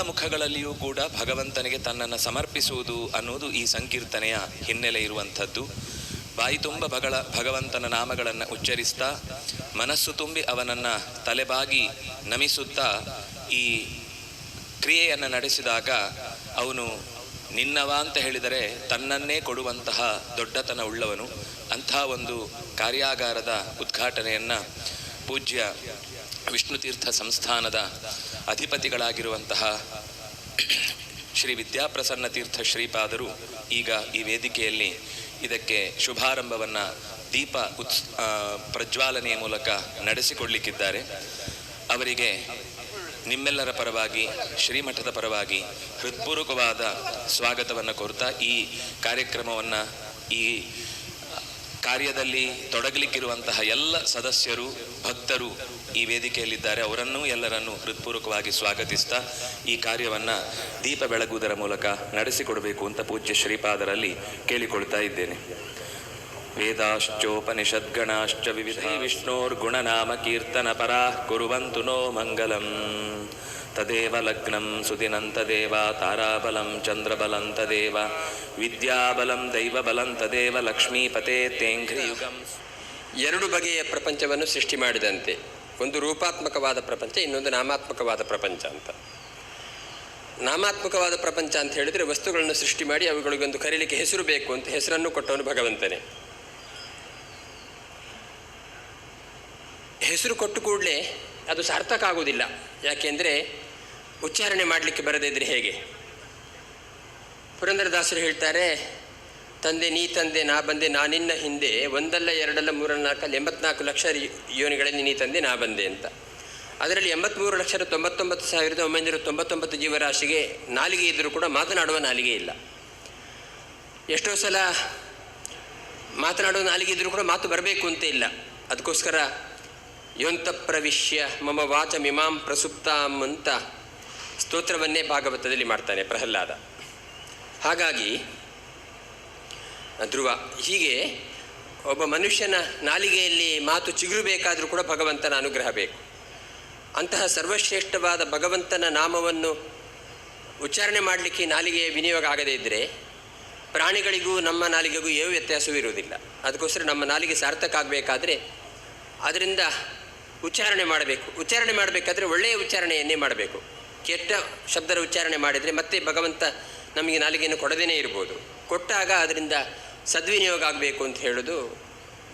ಮುಖಗಳಲ್ಲಿಯೂ ಕೂಡ ಭಗವಂತನಿಗೆ ತನ್ನನ್ನು ಸಮರ್ಪಿಸುವುದು ಅನ್ನೋದು ಈ ಸಂಕೀರ್ತನೆಯ ಹಿನ್ನೆಲೆ ಇರುವಂಥದ್ದು. ಬಾಯಿ ತುಂಬ ಭಗವಂತನ ನಾಮಗಳನ್ನು ಉಚ್ಚರಿಸ್ತಾ, ಮನಸ್ಸು ತುಂಬಿ ಅವನನ್ನು ತಲೆಬಾಗಿ ನಮಿಸುತ್ತಾ ಈ ಕ್ರಿಯೆಯನ್ನು ನಡೆಸಿದಾಗ ಅವನು ನಿನ್ನವ ಅಂತ ಹೇಳಿದರೆ ತನ್ನನ್ನೇ ಕೊಡುವಂತಹ ದೊಡ್ಡತನ ಉಳ್ಳವನು. ಅಂಥ ಒಂದು ಕಾರ್ಯಾಗಾರದ ಉದ್ಘಾಟನೆಯನ್ನು ಪೂಜ್ಯ ವಿಷ್ಣುತೀರ್ಥ ಸಂಸ್ಥಾನದ ಅಧಿಪತಿಗಳಾಗಿರುವಂತಹ ಶ್ರೀ ವಿದ್ಯಾಪ್ರಸನ್ನ ತೀರ್ಥ ಶ್ರೀಪಾದರು ಈಗ ಈ ವೇದಿಕೆಯಲ್ಲಿ ಇದಕ್ಕೆ ಶುಭಾರಂಭವನ್ನು ದೀಪ ಪ್ರಜ್ವಾಲನೆಯ ಮೂಲಕ ನಡೆಸಿಕೊಡಲಿಕ್ಕಿದ್ದಾರೆ. ಅವರಿಗೆ ನಿಮ್ಮೆಲ್ಲರ ಪರವಾಗಿ, ಶ್ರೀಮಠದ ಪರವಾಗಿ ಹೃತ್ಪೂರ್ವಕವಾದ ಸ್ವಾಗತವನ್ನು ಕೋರ್ತಾ, ಈ ಕಾರ್ಯಕ್ರಮವನ್ನು, ಈ ಕಾರ್ಯದಲ್ಲಿ ತೊಡಗಲಿಕ್ಕಿರುವಂತಹ ಎಲ್ಲ ಸದಸ್ಯರು, ಭಕ್ತರು ಈ ವೇದಿಕೆಯಲ್ಲಿದ್ದಾರೆ. ಅವರನ್ನೂ ಎಲ್ಲರನ್ನೂ ಹೃತ್ಪೂರ್ವಕವಾಗಿ ಸ್ವಾಗತಿಸ್ತಾ ಈ ಕಾರ್ಯವನ್ನು ದೀಪ ಬೆಳಗುವುದರ ಮೂಲಕ ನಡೆಸಿಕೊಡಬೇಕು ಅಂತ ಪೂಜ್ಯ ಶ್ರೀಪಾದರಲ್ಲಿ ಕೇಳಿಕೊಳ್ತಾ ಇದ್ದೇನೆ. ವೇದಾಶ್ಚೋಪನಿಷದ್ಗಣಾಶ್ಚ ವಿವಿಧ ವಿಷ್ಣೋರ್ಗುಣನಾಮ ಕೀರ್ತನ ಪರಾಃ ಕುರುವಂತು ನೋ ಮಂಗಲಂ. ತದೇವ ಲಗ್ನಂ ಸುದಿನಂ ತದೇವ ತಾರಾಬಲಂ ಚಂದ್ರಬಲಂ ತದೇವ ವಿದ್ಯಾಬಲಂ ದೈವಬಲಂ ತದೇವ ಲಕ್ಷ್ಮೀಪತೆ ತೇಂಘ್ರಿಯುಗಂ. ಎರಡು ಬಗೆಯ ಪ್ರಪಂಚವನ್ನು ಸೃಷ್ಟಿ ಮಾಡಿದಂತೆ, ಒಂದು ರೂಪಾತ್ಮಕವಾದ ಪ್ರಪಂಚ, ಇನ್ನೊಂದು ನಾಮಾತ್ಮಕವಾದ ಪ್ರಪಂಚ ಅಂತ. ನಾಮಾತ್ಮಕವಾದ ಪ್ರಪಂಚ ಅಂತ ಹೇಳಿದರೆ ವಸ್ತುಗಳನ್ನು ಸೃಷ್ಟಿ ಮಾಡಿ ಅವುಗಳಿಗೊಂದು ಕರೀಲಿಕ್ಕೆ ಹೆಸರು ಬೇಕು ಅಂತ ಹೆಸರನ್ನು ಕೊಟ್ಟವನು ಭಗವಂತನೇ. ಹೆಸರು ಕೊಟ್ಟು ಕೂಡಲೇ ಅದು ಸಾರ್ಥಕ ಆಗುವುದಿಲ್ಲ. ಯಾಕೆಂದರೆ ಉಚ್ಚಾರಣೆ ಮಾಡಲಿಕ್ಕೆ ಬರದೇ ಇದ್ದರೆ ಹೇಗೆ? ಪುರಂದರದಾಸರು ಹೇಳ್ತಾರೆ, ತಂದೆ ನೀ ತಂದೆ ನಾ ಬಂದೆ ನಾನಿನ್ನ ಹಿಂದೆ, ಒಂದಲ್ಲ ಎರಡಲ್ಲ ಮೂರಲ್ಲ ನಾಲ್ಕಲ್ಲ 84 ಲಕ್ಷ ಯೋನಿಗಳಲ್ಲಿ ನೀ ತಂದೆ ನಾ ಬಂದೆ ಅಂತ. ಅದರಲ್ಲಿ 83,99,999 ಜೀವರಾಶಿಗೆ ನಾಲಿಗೆ ಇದ್ದರೂ ಕೂಡ ಮಾತನಾಡುವ ನಾಲಿಗೆ ಇಲ್ಲ. ಎಷ್ಟೋ ಸಲ ಮಾತನಾಡುವ ನಾಲಿಗೆ ಇದ್ದರೂ ಕೂಡ ಮಾತು ಬರಬೇಕು ಅಂತ ಇಲ್ಲ. ಅದಕ್ಕೋಸ್ಕರ ಯೋಂತ ಪ್ರವಿಶ್ಯ ಮಮ ವಾಚ ಮಿಮಾಂ ಪ್ರಸುಪ್ತಾಂ ಅಂತ ಸ್ತೋತ್ರವನ್ನೇ ಭಾಗವತದಲ್ಲಿ ಮಾಡ್ತಾನೆ ಪ್ರಹ್ಲಾದ. ಹಾಗಾಗಿ ಧ್ರುವ, ಹೀಗೆ ಒಬ್ಬ ಮನುಷ್ಯನ ನಾಲಿಗೆಯಲ್ಲಿ ಮಾತು ಚಿಗುರಬೇಕಾದರೂ ಕೂಡ ಭಗವಂತನ ಅನುಗ್ರಹ ಬೇಕು. ಅಂತಹ ಸರ್ವಶ್ರೇಷ್ಠವಾದ ಭಗವಂತನ ನಾಮವನ್ನು ಉಚ್ಚಾರಣೆ ಮಾಡಲಿಕ್ಕೆ ನಾಲಿಗೆಯ ವಿನಿಯೋಗ ಆಗದೇ ಇದ್ದರೆ ಪ್ರಾಣಿಗಳಿಗೂ ನಮ್ಮ ನಾಲಿಗೆಗೂ ಯಾವ ವ್ಯತ್ಯಾಸವೂ ಇರುವುದಿಲ್ಲ. ಅದಕ್ಕೋಸ್ಕರ ನಮ್ಮ ನಾಲಿಗೆ ಸಾರ್ಥಕ ಆಗಬೇಕಾದ್ರೆ ಅದರಿಂದ ಉಚ್ಚಾರಣೆ ಮಾಡಬೇಕು. ಉಚ್ಚಾರಣೆ ಮಾಡಬೇಕಾದ್ರೆ ಒಳ್ಳೆಯ ಉಚ್ಚಾರಣೆಯನ್ನೇ ಮಾಡಬೇಕು. ಕೆಟ್ಟ ಶಬ್ದದ ಉಚ್ಚಾರಣೆ ಮಾಡಿದರೆ ಮತ್ತೆ ಭಗವಂತ ನಮಗೆ ನಾಲಿಗೆಯನ್ನು ಕೊಡದೇ ಇರ್ಬೋದು. ಕೊಟ್ಟಾಗ ಅದರಿಂದ ಸದ್ವಿನಿಯೋಗ ಆಗಬೇಕು ಅಂತ ಹೇಳೋದು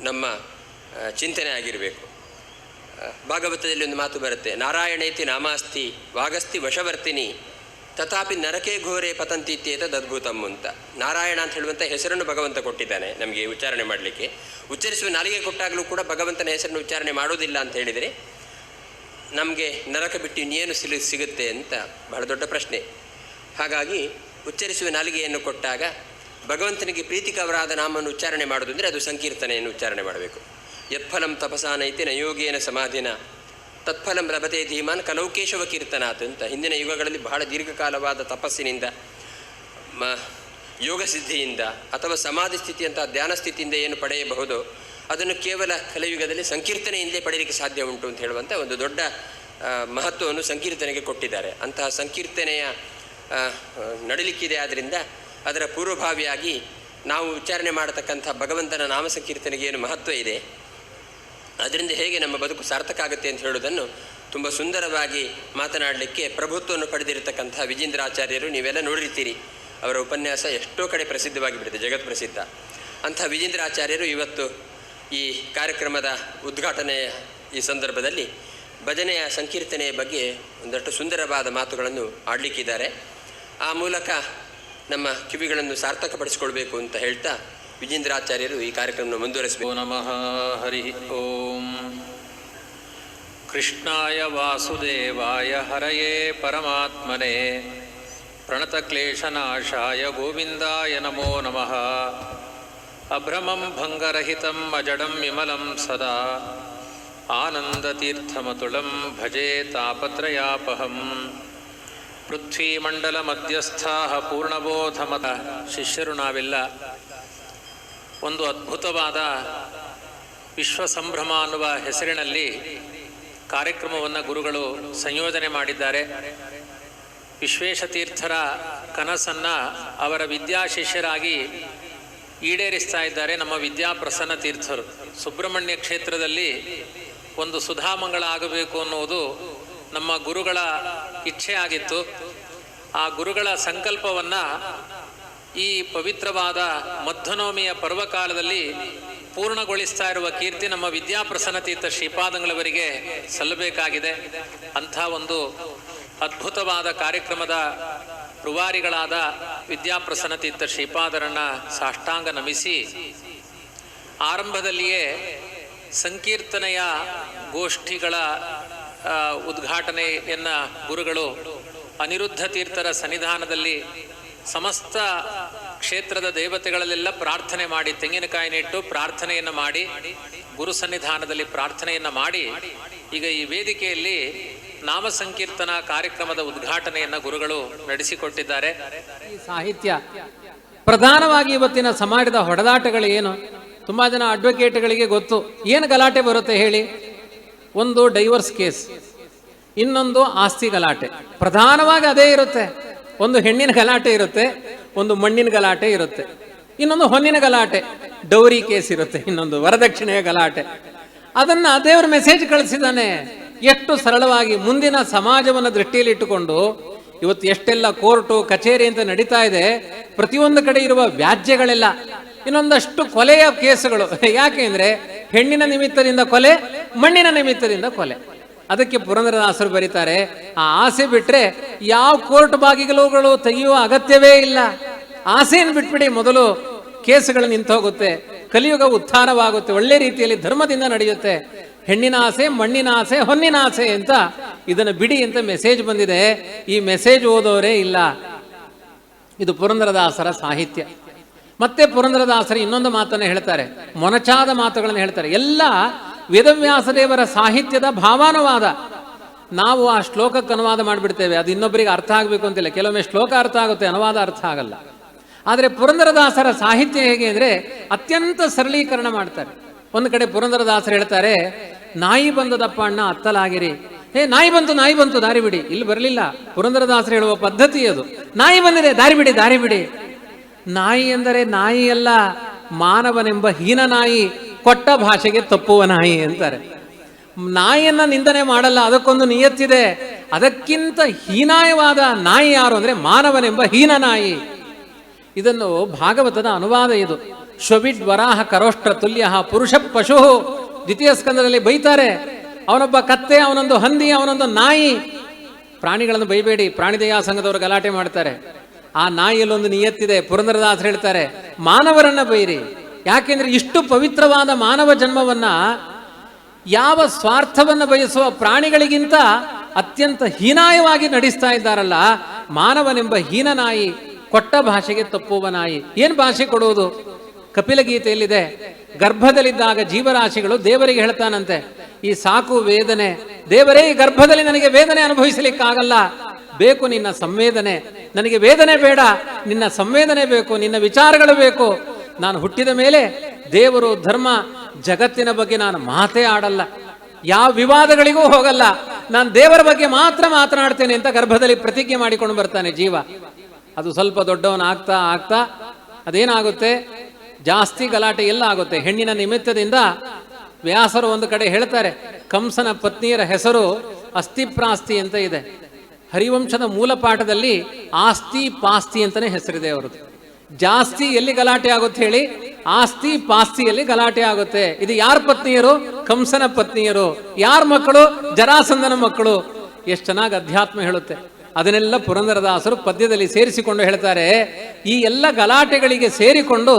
ನಮ್ಮ ಚಿಂತನೆ ಆಗಿರಬೇಕು. ಭಾಗವತದಲ್ಲಿ ಒಂದು ಮಾತು ಬರುತ್ತೆ, ನಾರಾಯಣೇತಿ ನಾಮಾಸ್ತಿ ವಾಗಸ್ತಿ ವಶವರ್ತಿನಿ ತಥಾಪಿ ನರಕೆ ಘೋರೆ ಪತಂತಿ ಇತ್ಯೇತದ್ ಅದ್ಭುತಂ ಅಂತ. ನಾರಾಯಣ ಅಂತ ಹೇಳುವಂಥ ಹೆಸರನ್ನು ಭಗವಂತ ಕೊಟ್ಟಿದ್ದಾನೆ ನಮಗೆ ಉಚ್ಚಾರಣೆ ಮಾಡಲಿಕ್ಕೆ. ಉಚ್ಚರಿಸುವ ನಾಲಿಗೆ ಕೊಟ್ಟಾಗಲೂ ಕೂಡ ಭಗವಂತನ ಹೆಸರನ್ನು ಉಚ್ಚಾರಣೆ ಮಾಡೋದಿಲ್ಲ ಅಂತ ಹೇಳಿದರೆ ನಮಗೆ ನರಕ ಬಿಟ್ಟು ಇನ್ನೇನು ಸಿಗುತ್ತೆ ಅಂತ ಬಹಳ ದೊಡ್ಡ ಪ್ರಶ್ನೆ. ಹಾಗಾಗಿ ಉಚ್ಚರಿಸುವ ನಾಲಿಗೆಯನ್ನು ಕೊಟ್ಟಾಗ ಭಗವಂತನಿಗೆ ಪ್ರೀತಿಕವರಾದ ನಾಮವನ್ನು ಉಚ್ಚಾರಣೆ ಮಾಡೋದು ಅಂದರೆ ಅದು ಸಂಕೀರ್ತನೆಯನ್ನು ಉಚ್ಚಾರಣೆ ಮಾಡಬೇಕು. ಯತ್ಫಲಂ ತಪಸಾನೈತಿ ನಯೋಗೇನ ಸಮಾಧಿನ ತತ್ಫಲಂ ಲಭತೆ ಧೀಮಾನ್ ಕಲೌಕೇಶವ ಕೀರ್ತನಾಥ್ ಅಂತ. ಹಿಂದಿನ ಯುಗಗಳಲ್ಲಿ ಬಹಳ ದೀರ್ಘಕಾಲವಾದ ತಪಸ್ಸಿನಿಂದ, ಯೋಗ ಸಿದ್ಧಿಯಿಂದ ಅಥವಾ ಸಮಾಧಿ ಸ್ಥಿತಿಯಂತಹ ಧ್ಯಾನ ಸ್ಥಿತಿಯಿಂದ ಏನು ಪಡೆಯಬಹುದೋ ಅದನ್ನು ಕೇವಲ ಕಲಿಯುಗದಲ್ಲಿ ಸಂಕೀರ್ತನೆಯಿಂದಲೇ ಪಡೆಯಲಿಕ್ಕೆ ಸಾಧ್ಯ ಉಂಟು ಅಂತ ಹೇಳುವಂಥ ಒಂದು ದೊಡ್ಡ ಮಹತ್ವವನ್ನು ಸಂಕೀರ್ತನೆಗೆ ಕೊಟ್ಟಿದ್ದಾರೆ. ಅಂತಹ ಸಂಕೀರ್ತನೆಯ ನಡಲಿಕ್ಕಿದೆ. ಆದ್ದರಿಂದ ಅದರ ಪೂರ್ವಭಾವಿಯಾಗಿ ನಾವು ಉಚ್ಚಾರಣೆ ಮಾಡತಕ್ಕಂಥ ಭಗವಂತನ ನಾಮ ಸಂಕೀರ್ತನೆಗೆ ಏನು ಮಹತ್ವ ಇದೆ, ಅದರಿಂದ ಹೇಗೆ ನಮ್ಮ ಬದುಕು ಸಾರ್ಥಕ ಆಗುತ್ತೆ ಅಂತ ಹೇಳೋದನ್ನು ತುಂಬ ಸುಂದರವಾಗಿ ಮಾತನಾಡಲಿಕ್ಕೆ ಪ್ರಭುತ್ವವನ್ನು ಪಡೆದಿರತಕ್ಕಂಥ ವಿಜೇಂದ್ರಾಚಾರ್ಯರು ನೀವೆಲ್ಲ ನೋಡಿರ್ತೀರಿ. ಅವರ ಉಪನ್ಯಾಸ ಎಷ್ಟೋ ಕಡೆ ಪ್ರಸಿದ್ಧವಾಗಿ ಬಿಟ್ಟಿದೆ, ಜಗತ್ ಪ್ರಸಿದ್ಧ. ಅಂಥ ವಿಜೇಂದ್ರಾಚಾರ್ಯರು ಇವತ್ತು ಈ ಕಾರ್ಯಕ್ರಮದ ಉದ್ಘಾಟನೆಯ ಈ ಸಂದರ್ಭದಲ್ಲಿ ಭಜನೆಯ ಸಂಕೀರ್ತನೆಯ ಬಗ್ಗೆ ಒಂದಷ್ಟು ಸುಂದರವಾದ ಮಾತುಗಳನ್ನು ಆಡಲಿಕ್ಕಿದ್ದಾರೆ. ಆ ಮೂಲಕ ನಮ್ಮ ಕಿವಿಗಳನ್ನು ಸಾರ್ಥಕಪಡಿಸಿಕೊಳ್ಬೇಕು ಅಂತ ಹೇಳ್ತಾ ವಿಜೇಂದ್ರಾಚಾರ್ಯರು ಈ ಕಾರ್ಯಕ್ರಮವನ್ನು ಮುಂದುವರಿಸಬೇಕು. ನಮಃ ಹರಿ ಓಂ. ಕೃಷ್ಣಾಯ ವಾಸುದೇವಾಯ ಹರಯೇ ಪರಮಾತ್ಮನೇ ಪ್ರಣತಕ್ಲೇಶನಾಶಾಯ ಗೋವಿಂದಾಯ ನಮೋ ನಮಃ. ಅಭ್ರಮಂ ಭಂಗರಹಿತಂ ಅಜಡಂ ವಿಮಲಂ ಸದಾ ಆನಂದತೀರ್ಥಮತುಳಂ ಭಜೆ ತಾಪತ್ರಯಾಪಹಂ. ಪೃಥ್ವೀಮಂಡಲ ಮಧ್ಯಸ್ಥಾಃ ಪೂರ್ಣಬೋಧಮತ. ಶಿಷ್ಯರು ನಾವೆಲ್ಲ ಒಂದು ಅದ್ಭುತವಾದ ವಿಶ್ವಸಂಭ್ರಮ ಅನ್ನುವ ಹೆಸರಿನಲ್ಲಿ ಕಾರ್ಯಕ್ರಮವನ್ನು ಗುರುಗಳು ಸಂಯೋಜನೆ ಮಾಡಿದ್ದಾರೆ. ವಿಶ್ವೇಶತೀರ್ಥರ ಕನಸನ್ನು ಅವರ ವಿದ್ಯಾಶಿಷ್ಯರಾಗಿ ಈಡೇರಿಸ್ತಾ ಇದ್ದಾರೆ ನಮ್ಮ ವಿದ್ಯಾಪ್ರಸನ್ನ ತೀರ್ಥರು. ಸುಬ್ರಹ್ಮಣ್ಯ ಕ್ಷೇತ್ರದಲ್ಲಿ ಒಂದು ಸುಧಾಮಂಗಳ ಆಗಬೇಕು ಅನ್ನುವುದು ನಮ್ಮ ಗುರುಗಳ ಇಚ್ಛೆ ಆಗಿತ್ತು. ಆ ಗುರುಗಳ ಸಂಕಲ್ಪವನ್ನು ಈ ಪವಿತ್ರವಾದ ಮಧ್ವನವಮಿಯ ಪರ್ವಕಾಲದಲ್ಲಿ ಪೂರ್ಣಗೊಳಿಸ್ತಾ ಇರುವ ಕೀರ್ತಿ ನಮ್ಮ ವಿದ್ಯಾಪ್ರಸನ್ನ ತೀರ್ಥ ಶ್ರೀಪಾದಂಗಳವರಿಗೆ ಸಲ್ಲಬೇಕಾಗಿದೆ. ಅಂಥ ಒಂದು ಅದ್ಭುತವಾದ ಕಾರ್ಯಕ್ರಮದ ರೂವಾರಿಗಳಾದ ವಿದ್ಯಾಪ್ರಸನ್ನ ತೀರ್ಥ ಶ್ರೀಪಾದರನ್ನು ಸಾಷ್ಟಾಂಗ ನಮಿಸಿ, ಆರಂಭದಲ್ಲಿಯೇ ಸಂಕೀರ್ತನೆಯ ಗೋಷ್ಠಿಗಳ ಉದ್ಘಾಟನೆಯನ್ನು ಗುರುಗಳು ಅನಿರುದ್ಧ ತೀರ್ಥರ ಸನ್ನಿಧಾನದಲ್ಲಿ ಸಮಸ್ತ ಕ್ಷೇತ್ರದ ದೇವತೆಗಳಲ್ಲೆಲ್ಲ ಪ್ರಾರ್ಥನೆ ಮಾಡಿ, ತೆಂಗಿನಕಾಯಿನಿಟ್ಟು ಪ್ರಾರ್ಥನೆಯನ್ನು ಮಾಡಿ, ಗುರು ಸನ್ನಿಧಾನದಲ್ಲಿ ಪ್ರಾರ್ಥನೆಯನ್ನು ಮಾಡಿ, ಈಗ ಈ ವೇದಿಕೆಯಲ್ಲಿ ನಾಮ ಸಂಕೀರ್ತನಾ ಕಾರ್ಯಕ್ರಮದ ಉದ್ಘಾಟನೆಯನ್ನು ಗುರುಗಳು ನಡೆಸಿಕೊಟ್ಟಿದ್ದಾರೆ. ಈ ಸಾಹಿತ್ಯ ಪ್ರಧಾನವಾಗಿ ಇವತ್ತಿನ ಸಮಾಜದ ಹೊಡೆದಾಟಗಳು ಏನು? ತುಂಬಾ ಜನ ಅಡ್ವೊಕೇಟ್ಗಳಿಗೆ ಗೊತ್ತು ಏನು ಗಲಾಟೆ ಬರುತ್ತೆ ಹೇಳಿ. ಒಂದು ಡೈವರ್ಸ್ ಕೇಸ್, ಇನ್ನೊಂದು ಆಸ್ತಿ ಗಲಾಟೆ, ಪ್ರಧಾನವಾಗಿ ಅದೇ ಇರುತ್ತೆ. ಒಂದು ಹೆಣ್ಣಿನ ಗಲಾಟೆ ಇರುತ್ತೆ, ಒಂದು ಮಣ್ಣಿನ ಗಲಾಟೆ ಇರುತ್ತೆ, ಇನ್ನೊಂದು ಹೊನ್ನಿನ ಗಲಾಟೆ, ಡೌರಿ ಕೇಸ್ ಇರುತ್ತೆ, ಇನ್ನೊಂದು ವರದಕ್ಷಿಣೆಯ ಗಲಾಟೆ. ಅದನ್ನ ದೇವರ ಮೆಸೇಜ್ ಕಳಿಸಿದ್ದಾನೆ ಎಷ್ಟು ಸರಳವಾಗಿ. ಮುಂದಿನ ಸಮಾಜವನ್ನು ದೃಷ್ಟಿಯಲ್ಲಿ ಇಟ್ಟುಕೊಂಡು ಇವತ್ತು ಎಷ್ಟೆಲ್ಲ ಕೋರ್ಟು ಕಚೇರಿ ಅಂತ ನಡೀತಾ ಇದೆ, ಪ್ರತಿಯೊಂದು ಕಡೆ ಇರುವ ವ್ಯಾಜ್ಯಗಳೆಲ್ಲ, ಇನ್ನೊಂದಷ್ಟು ಕೊಲೆಯ ಕೇಸುಗಳು. ಯಾಕೆಂದ್ರೆ ಹೆಣ್ಣಿನ ನಿಮಿತ್ತದಿಂದ ಕೊಲೆ, ಮಣ್ಣಿನ ನಿಮಿತ್ತದಿಂದ ಕೊಲೆ. ಅದಕ್ಕೆ ಪುರಂದರದಾಸರು ಬರೀತಾರೆ, ಆ ಆಸೆ ಬಿಟ್ರೆ ಯಾವ ಕೋರ್ಟ್ ಬಾಗಿಲುಗಳು ತೆಗೆಯುವ ಅಗತ್ಯವೇ ಇಲ್ಲ. ಆಸೆಯನ್ನು ಬಿಟ್ಬಿಡಿ, ಮೊದಲು ಕೇಸುಗಳು ನಿಂತೋಗುತ್ತೆ, ಕಲಿಯುಗ ಉತ್ಥಾನವಾಗುತ್ತೆ, ಒಳ್ಳೆ ರೀತಿಯಲ್ಲಿ ಧರ್ಮದಿಂದ ನಡೆಯುತ್ತೆ. ಹೆಣ್ಣಿನ ಆಸೆ, ಮಣ್ಣಿನ ಆಸೆ, ಹೊನ್ನಿನ ಆಸೆ ಅಂತ ಇದನ್ನು ಬಿಡಿ ಅಂತ ಮೆಸೇಜ್ ಬಂದಿದೆ. ಈ ಮೆಸೇಜ್ ಓದೋರೇ ಇಲ್ಲ. ಇದು ಪುರಂದರದಾಸರ ಸಾಹಿತ್ಯ. ಮತ್ತೆ ಪುರಂದರದಾಸರು ಇನ್ನೊಂದು ಮಾತನ್ನು ಹೇಳ್ತಾರೆ, ಮೊನಚಾದ ಮಾತುಗಳನ್ನು ಹೇಳ್ತಾರೆ. ಎಲ್ಲ ವೇದವ್ಯಾಸದೇವರ ಸಾಹಿತ್ಯದ ಭಾವಾನುವಾದ. ನಾವು ಆ ಶ್ಲೋಕಕ್ಕೆ ಅನುವಾದ ಮಾಡಿಬಿಡ್ತೇವೆ, ಅದು ಇನ್ನೊಬ್ಬರಿಗೆ ಅರ್ಥ ಆಗಬೇಕು ಅಂತಿಲ್ಲ. ಕೆಲವೊಮ್ಮೆ ಶ್ಲೋಕ ಅರ್ಥ ಆಗುತ್ತೆ, ಅನುವಾದ ಅರ್ಥ ಆಗಲ್ಲ. ಆದರೆ ಪುರಂದರದಾಸರ ಸಾಹಿತ್ಯ ಹೇಗೆ ಅಂದರೆ ಅತ್ಯಂತ ಸರಳೀಕರಣ ಮಾಡ್ತಾರೆ. ಒಂದು ಕಡೆ ಪುರಂದರದಾಸರು ಹೇಳ್ತಾರೆ, ನಾಯಿ ಬಂದದಪ್ಪ ಅಣ್ಣ ಅತ್ತಲಾಗಿರಿ. ನಾಯಿ ಬಂತು ದಾರಿ ಬಿಡಿ. ಇಲ್ಲಿ ಬರಲಿಲ್ಲ, ಪುರಂದರದಾಸರು ಹೇಳುವ ಪದ್ಧತಿ ಅದು. ನಾಯಿ ಬಂದಿದೆ, ದಾರಿ ಬಿಡಿ, ದಾರಿ ಬಿಡಿ. ನಾಯಿ ಎಂದರೆ ನಾಯಿ ಅಲ್ಲ, ಮಾನವನೆಂಬ ಹೀನ ನಾಯಿ, ಕೊಟ್ಟ ಭಾಷೆಗೆ ತಪ್ಪುವ ನಾಯಿ ಅಂತಾರೆ. ನಾಯಿಯನ್ನ ನಿಂದನೆ ಮಾಡಲ್ಲ, ಅದಕ್ಕೊಂದು ನಿಯತ್ತಿದೆ. ಅದಕ್ಕಿಂತ ಹೀನಾಯವಾದ ನಾಯಿ ಯಾರು ಅಂದ್ರೆ ಮಾನವನೆಂಬ ಹೀನ ನಾಯಿ. ಇದನ್ನು ಭಾಗವತದ ಅನುವಾದ ಇದು. ಶ್ವವಿಡ್ ವರಾಹ ಕರೋಷ್ಟ್ರ ತುಲ್ಯ ಪುರುಷ ಪಶು, ದ್ವಿತೀಯ ಸ್ಕಂದದಲ್ಲಿ ಬೈತಾರೆ. ಅವನೊಬ್ಬ ಕತ್ತೆ, ಅವನೊಂದು ಹಂದಿ, ಅವನೊಂದು ನಾಯಿ. ಪ್ರಾಣಿಗಳನ್ನು ಬೈಬೇಡಿ, ಪ್ರಾಣಿದಯಾ ಸಂಘದವರು ಗಲಾಟೆ ಮಾಡ್ತಾರೆ. ಆ ನಾಯಿಯಲ್ಲೊಂದು ನಿಯತ್ತಿದೆ. ಪುರಂದರದಾಸರು ಹೇಳ್ತಾರೆ, ಮಾನವರನ್ನ ಬೈರಿ. ಯಾಕೆಂದ್ರೆ ಇಷ್ಟು ಪವಿತ್ರವಾದ ಮಾನವ ಜನ್ಮವನ್ನ ಯಾವ ಸ್ವಾರ್ಥವನ್ನ ಬಯಸುವ ಪ್ರಾಣಿಗಳಿಗಿಂತ ಅತ್ಯಂತ ಹೀನಾಯವಾಗಿ ನಡೆಸ್ತಾ ಇದ್ದಾರಲ್ಲ. ಮಾನವನೆಂಬ ಹೀನ ನಾಯಿ, ಕೊಟ್ಟ ಭಾಷೆಗೆ ತಪ್ಪುವ ನಾಯಿ. ಏನು ಭಾಷೆ ಕೊಡುವುದು? ಕಪಿಲಗೀತೆಯಲ್ಲಿದೆ, ಗರ್ಭದಲ್ಲಿದ್ದಾಗ ಜೀವರಾಶಿಗಳು ದೇವರಿಗೆ ಹೇಳ್ತಾನಂತೆ, ಈ ಸಾಕು ವೇದನೆ, ದೇವರೇ ಈ ಗರ್ಭದಲ್ಲಿ ನನಗೆ ವೇದನೆ ಅನುಭವಿಸಲಿಕ್ಕಾಗಲ್ಲ, ಬೇಕು ನಿನ್ನ ಸಂವೇದನೆ. ನನಗೆ ವೇದನೆ ಬೇಡ, ನಿನ್ನ ಸಂವೇದನೆ ಬೇಕು, ನಿನ್ನ ವಿಚಾರಗಳು ಬೇಕು. ನಾನು ಹುಟ್ಟಿದ ಮೇಲೆ ದೇವರು, ಧರ್ಮ, ಜಗತ್ತಿನ ಬಗ್ಗೆ ನಾನು ಮಾತೇ ಆಡಲ್ಲ, ಯಾವ ವಿವಾದಗಳಿಗೂ ಹೋಗಲ್ಲ, ನಾನು ದೇವರ ಬಗ್ಗೆ ಮಾತ್ರ ಮಾತನಾಡ್ತೇನೆ ಅಂತ ಗರ್ಭದಲ್ಲಿ ಪ್ರತಿಜ್ಞೆ ಮಾಡಿಕೊಂಡು ಬರ್ತಾನೆ ಜೀವ. ಅದು ಸ್ವಲ್ಪ ದೊಡ್ಡವನಾಗ್ತಾ ಆಗ್ತಾ ಅದೇನಾಗುತ್ತೆ, ಜಾಸ್ತಿ ಗಲಾಟೆ ಎಲ್ಲ ಆಗುತ್ತೆ. ಹೆಣ್ಣಿನ ನಿಮಿತ್ತದಿಂದ ವ್ಯಾಸರು ಒಂದು ಕಡೆ ಹೇಳ್ತಾರೆ, ಕಂಸನ ಪತ್ನಿಯರ ಹೆಸರು ಅಸ್ಥಿಪ್ರಾಸ್ತಿ ಅಂತ ಇದೆ. ಹರಿವಂಶದ ಮೂಲ ಪಾಠದಲ್ಲಿ ಆಸ್ತಿ ಪಾಸ್ತಿ ಅಂತಾನೆ ಹೆಸರಿದೆ ಅವರದ್ದು. ಜಾಸ್ತಿ ಎಲ್ಲಿ ಗಲಾಟೆ ಆಗುತ್ತೆ ಹೇಳಿ? ಆಸ್ತಿ ಪಾಸ್ತಿಯಲ್ಲಿ ಗಲಾಟೆ ಆಗುತ್ತೆ. ಇದು ಯಾರ ಪತ್ನಿಯರು? ಕಂಸನ ಪತ್ನಿಯರು. ಯಾರ ಮಕ್ಕಳು? ಜರಾಸಂಧನ ಮಕ್ಕಳು. ಎಷ್ಟು ಚೆನ್ನಾಗಿ ಅಧ್ಯಾತ್ಮ ಹೇಳುತ್ತೆ. ಅದನ್ನೆಲ್ಲ ಪುರಂದರದಾಸರು ಪದ್ಯದಲ್ಲಿ ಸೇರಿಸಿಕೊಂಡು ಹೇಳ್ತಾರೆ. ಈ ಎಲ್ಲ ಗಲಾಟೆಗಳಿಗೆ ಸೇರಿಕೊಂಡು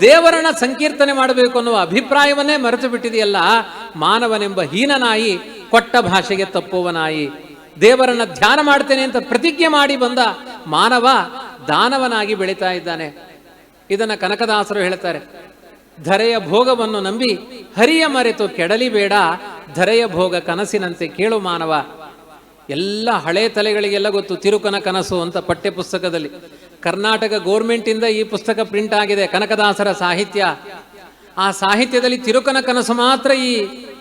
ದೇವರನ್ನ ಸಂಕೀರ್ತನೆ ಮಾಡಬೇಕು ಅನ್ನುವ ಅಭಿಪ್ರಾಯವನ್ನೇ ಮರೆತು ಬಿಟ್ಟಿದೆಯಲ್ಲ. ಮಾನವನೆಂಬ ಹೀನ ನಾಯಿ, ಕೊಟ್ಟ ಭಾಷೆಗೆ ತಪ್ಪುವ ನಾಯಿ. ದೇವರನ್ನ ಧ್ಯಾನ ಮಾಡ್ತೇನೆ ಅಂತ ಪ್ರತಿಜ್ಞೆ ಮಾಡಿ ಬಂದ ಮಾನವ ದಾನವನಾಗಿ ಬೆಳೀತಾ ಇದ್ದಾನೆ. ಇದನ್ನ ಕನಕದಾಸರು ಹೇಳ್ತಾರೆ, ಧರೆಯ ಭೋಗವನ್ನು ನಂಬಿ ಹರಿಯ ಮರೆತು ಕೆಡಲಿ ಬೇಡ, ಧರೆಯ ಭೋಗ ಕನಸಿನಂತೆ ಕೇಳು ಮಾನವ. ಎಲ್ಲ ಹಳೆ ತಲೆಗಳಿಗೆಲ್ಲ ಗೊತ್ತು ತಿರುಕನ ಕನಸು ಅಂತ ಪಠ್ಯ ಪುಸ್ತಕದಲ್ಲಿ. ಕರ್ನಾಟಕ ಗೌರ್ಮೆಂಟ್ ಇಂದ ಈ ಪುಸ್ತಕ ಪ್ರಿಂಟ್ ಆಗಿದೆ, ಕನಕದಾಸರ ಸಾಹಿತ್ಯ. ಆ ಸಾಹಿತ್ಯದಲ್ಲಿ ತಿರುಕನ ಕನಸು ಮಾತ್ರ ಈ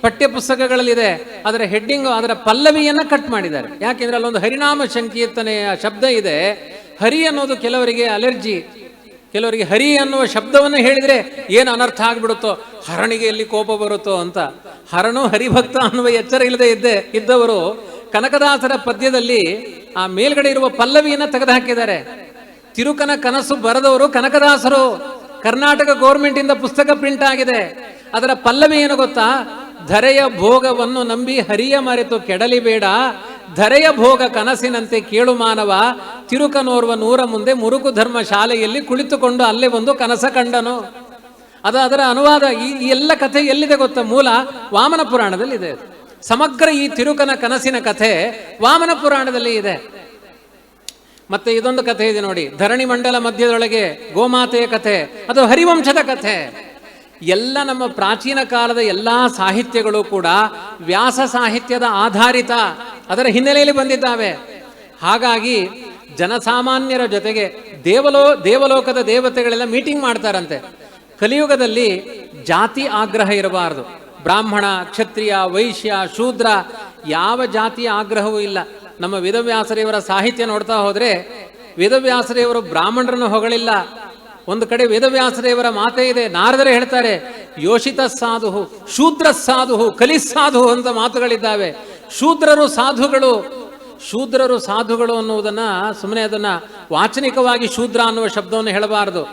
ಪಠ್ಯ ಪುಸ್ತಕಗಳಲ್ಲಿದೆ. ಅದರ ಹೆಡ್ಡಿಂಗ್, ಅದರ ಪಲ್ಲವಿಯನ್ನು ಕಟ್ ಮಾಡಿದ್ದಾರೆ. ಯಾಕೆಂದ್ರೆ ಅಲ್ಲೊಂದು ಹರಿನಾಮ ಸಂಕೀರ್ತನೆಯ ಶಬ್ದ ಇದೆ. ಹರಿ ಅನ್ನೋದು ಕೆಲವರಿಗೆ ಅಲರ್ಜಿ. ಕೆಲವರಿಗೆ ಹರಿ ಅನ್ನುವ ಶಬ್ದವನ್ನು ಹೇಳಿದರೆ ಏನು ಅನರ್ಥ ಆಗಿಬಿಡುತ್ತೋ, ಹರಣಿಗೆ ಎಲ್ಲಿ ಕೋಪ ಬರುತ್ತೋ ಅಂತ. ಹರನು ಹರಿಭಕ್ತ ಅನ್ನುವ ಎಚ್ಚರ ಇಲ್ಲದೆ ಇದ್ದವರು ಕನಕದಾಸರ ಪದ್ಯದಲ್ಲಿ ಆ ಮೇಲ್ಗಡೆ ಇರುವ ಪಲ್ಲವಿಯನ್ನು ತೆಗೆದುಹಾಕಿದ್ದಾರೆ. ತಿರುಕನ ಕನಸು ಬರೆದವರು ಕನಕದಾಸರು. ಕರ್ನಾಟಕ ಗೌರ್ಮೆಂಟ್ ಇಂದ ಪುಸ್ತಕ ಪ್ರಿಂಟ್ ಆಗಿದೆ. ಅದರ ಪಲ್ಲವಿ ಏನು ಗೊತ್ತಾ? ಧರೆಯ ಭೋಗವನ್ನು ನಂಬಿ ಹರಿಯ ಮರೆತು ಕೆಡಲಿಬೇಡ, ಧರೆಯ ಭೋಗ ಕನಸಿನಂತೆ ಕೇಳು ಮಾನವ, ತಿರುಕನೋರ್ವ ನೂರ ಮುಂದೆ ಮುರುಕು ಧರ್ಮ ಶಾಲೆಯಲ್ಲಿ ಕುಳಿತುಕೊಂಡು ಅಲ್ಲೇ ಒಂದು ಕನಸ ಕಂಡನು. ಅದರ ಅನುವಾದ. ಈ ಎಲ್ಲ ಕಥೆ ಎಲ್ಲಿದೆ ಗೊತ್ತಾ? ಮೂಲ ವಾಮನ ಪುರಾಣದಲ್ಲಿದೆ. ಸಮಗ್ರ ಈ ತಿರುಕನ ಕನಸಿನ ಕಥೆ ವಾಮನ ಪುರಾಣದಲ್ಲಿ ಇದೆ. ಮತ್ತೆ ಇದೊಂದು ಕಥೆ ಇದೆ ನೋಡಿ, ಧರಣಿ ಮಂಡಲ ಮಧ್ಯದೊಳಗೆ ಗೋಮಾತೆಯ ಕಥೆ, ಅದು ಹರಿವಂಶದ ಕಥೆ. ಎಲ್ಲ ನಮ್ಮ ಪ್ರಾಚೀನ ಕಾಲದ ಎಲ್ಲ ಸಾಹಿತ್ಯಗಳು ಕೂಡ ವ್ಯಾಸ ಸಾಹಿತ್ಯದ ಆಧಾರಿತ, ಅದರ ಹಿನ್ನೆಲೆಯಲ್ಲಿ ಬಂದಿದ್ದಾವೆ. ಹಾಗಾಗಿ ಜನಸಾಮಾನ್ಯರ ಜೊತೆಗೆ ದೇವಲೋಕದ ದೇವತೆಗಳೆಲ್ಲ ಮೀಟಿಂಗ್ ಮಾಡ್ತಾರಂತೆ. ಕಲಿಯುಗದಲ್ಲಿ ಜಾತಿ ಆಗ್ರಹ ಇರಬಾರದು. ಬ್ರಾಹ್ಮಣ, ಕ್ಷತ್ರಿಯ, ವೈಶ್ಯ, ಶೂದ್ರ ಯಾವ ಜಾತಿಯ ಆಗ್ರಹವೂ ಇಲ್ಲ. ನಮ್ಮ ವೇದವ್ಯಾಸದೇವರ ಸಾಹಿತ್ಯ ನೋಡ್ತಾ ಹೋದರೆ ವೇದವ್ಯಾಸದೇವರು ಬ್ರಾಹ್ಮಣರನ್ನು ಹೊಗಳಿಲ್ಲ. ಒಂದು ಕಡೆ ವೇದವ್ಯಾಸದೇವರ ಮಾತೇ ಇದೆ. ನಾರದರು ಹೇಳ್ತಾರೆ, ಯೋಷಿತ ಸಾಧು ಶೂದ್ರ ಸಾಧು ಕಲಿಸ್ಸಾಧು ಅಂತ ಮಾತುಗಳಿದ್ದಾವೆ. ಶೂದ್ರರು ಸಾಧುಗಳು ಅನ್ನುವುದನ್ನ ಸುಮ್ಮನೆ ಅದನ್ನ ವಾಚನಿಕವಾಗಿ ಶೂದ್ರ ಅನ್ನುವ ಶಬ್ದವನ್ನು ಹೇಳಬಾರದು.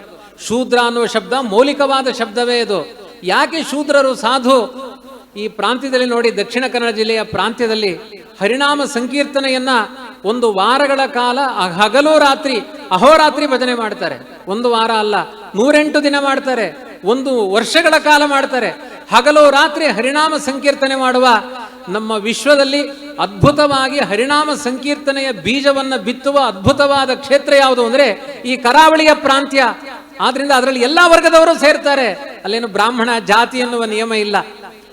ಶೂದ್ರ ಅನ್ನುವ ಶಬ್ದ ಮೌಲಿಕವಾದ ಶಬ್ದವೇ ಇದು. ಯಾಕೆ ಶೂದ್ರರು ಸಾಧು? ಈ ಪ್ರಾಂತ್ಯದಲ್ಲಿ ನೋಡಿ, ದಕ್ಷಿಣ ಕನ್ನಡ ಜಿಲ್ಲೆಯ ಪ್ರಾಂತ್ಯದಲ್ಲಿ ಹರಿನಾಮ ಸಂಕೀರ್ತನೆಯನ್ನ 1 ವಾರಗಳ ಕಾಲ ಹಗಲು ರಾತ್ರಿ ಅಹೋರಾತ್ರಿ ಭಜನೆ ಮಾಡ್ತಾರೆ. 1 ವಾರ ಅಲ್ಲ, 108 ದಿನ ಮಾಡ್ತಾರೆ. 1 ವರ್ಷಗಳ ಕಾಲ ಮಾಡ್ತಾರೆ. ಹಗಲು ರಾತ್ರಿ ಹರಿನಾಮ ಸಂಕೀರ್ತನೆ ಮಾಡುವ ನಮ್ಮ ವಿಶ್ವದಲ್ಲಿ ಅದ್ಭುತವಾಗಿ ಹರಿನಾಮ ಸಂಕೀರ್ತನೆಯ ಬೀಜವನ್ನು ಬಿತ್ತುವ ಅದ್ಭುತವಾದ ಕ್ಷೇತ್ರ ಯಾವುದು ಅಂದರೆ ಈ ಕರಾವಳಿಯ ಪ್ರಾಂತ್ಯ. ಆದ್ರಿಂದ ಅದರಲ್ಲಿ ಎಲ್ಲ ವರ್ಗದವರು ಸೇರ್ತಾರೆ. ಅಲ್ಲೇನು ಬ್ರಾಹ್ಮಣ ಜಾತಿ ಎನ್ನುವ ನಿಯಮ ಇಲ್ಲ.